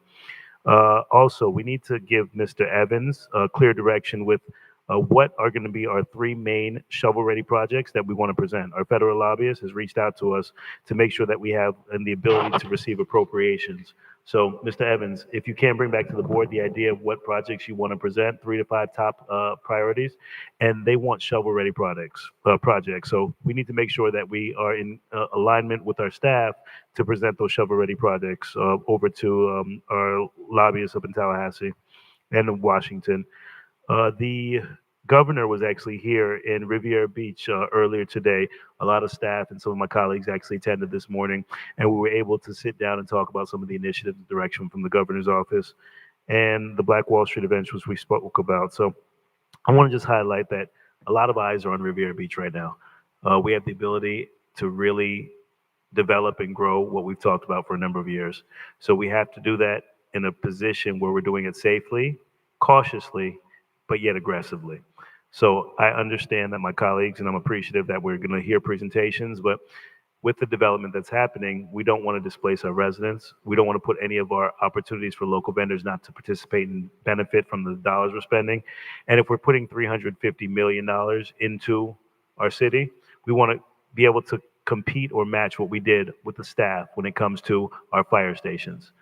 Also, we need to give Mr. Evans clear direction with what are going to be our three main shovel-ready projects that we want to present. Our federal lobbyist has reached out to us to make sure that we have the ability to receive appropriations. So, Mr. Evans, if you can bring back to the board the idea of what projects you want to present, 3 to 5 top priorities, and they want shovel-ready projects. So we need to make sure that we are in alignment with our staff to present those shovel-ready projects over to our lobbyists up in Tallahassee and in Washington. The governor was actually here in Riviera Beach earlier today. A lot of staff and some of my colleagues actually attended this morning, and we were able to sit down and talk about some of the initiatives and direction from the governor's office and the Black Wall Street events which we spoke about. So I want to just highlight that A lot of eyes are on Riviera Beach right now. We have the ability to really develop and grow what we've talked about for a number of years. So we have to do that in a position where we're doing it safely, cautiously, but yet aggressively. So I understand that my colleagues, and I'm appreciative that we're going to hear presentations, but with the development that's happening, we don't want to displace our residents. We don't want to put any of our opportunities for local vendors not to participate and benefit from the dollars we're spending. And if we're putting $350 million into our city, we want to be able to compete or match what we did with the staff when it comes to our fire stations.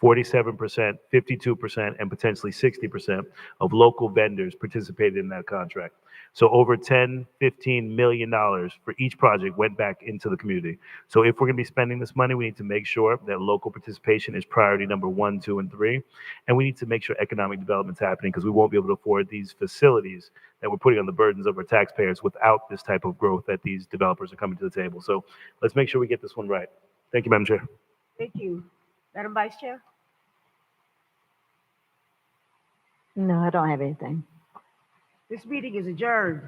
47%, 52%, and potentially 60% of local vendors participated in that contract. So over $10, $15 million for each project went back into the community. So if we're going to be spending this money, we need to make sure that local participation is priority number 1, 2, and 3. And we need to make sure economic development's happening because we won't be able to afford these facilities that we're putting on the burdens of our taxpayers without this type of growth that these developers are coming to the table. So let's make sure we get this one right. Thank you, Madam Chair. Thank you. Madam Vice Chair? No, I don't have anything. This meeting is adjourned.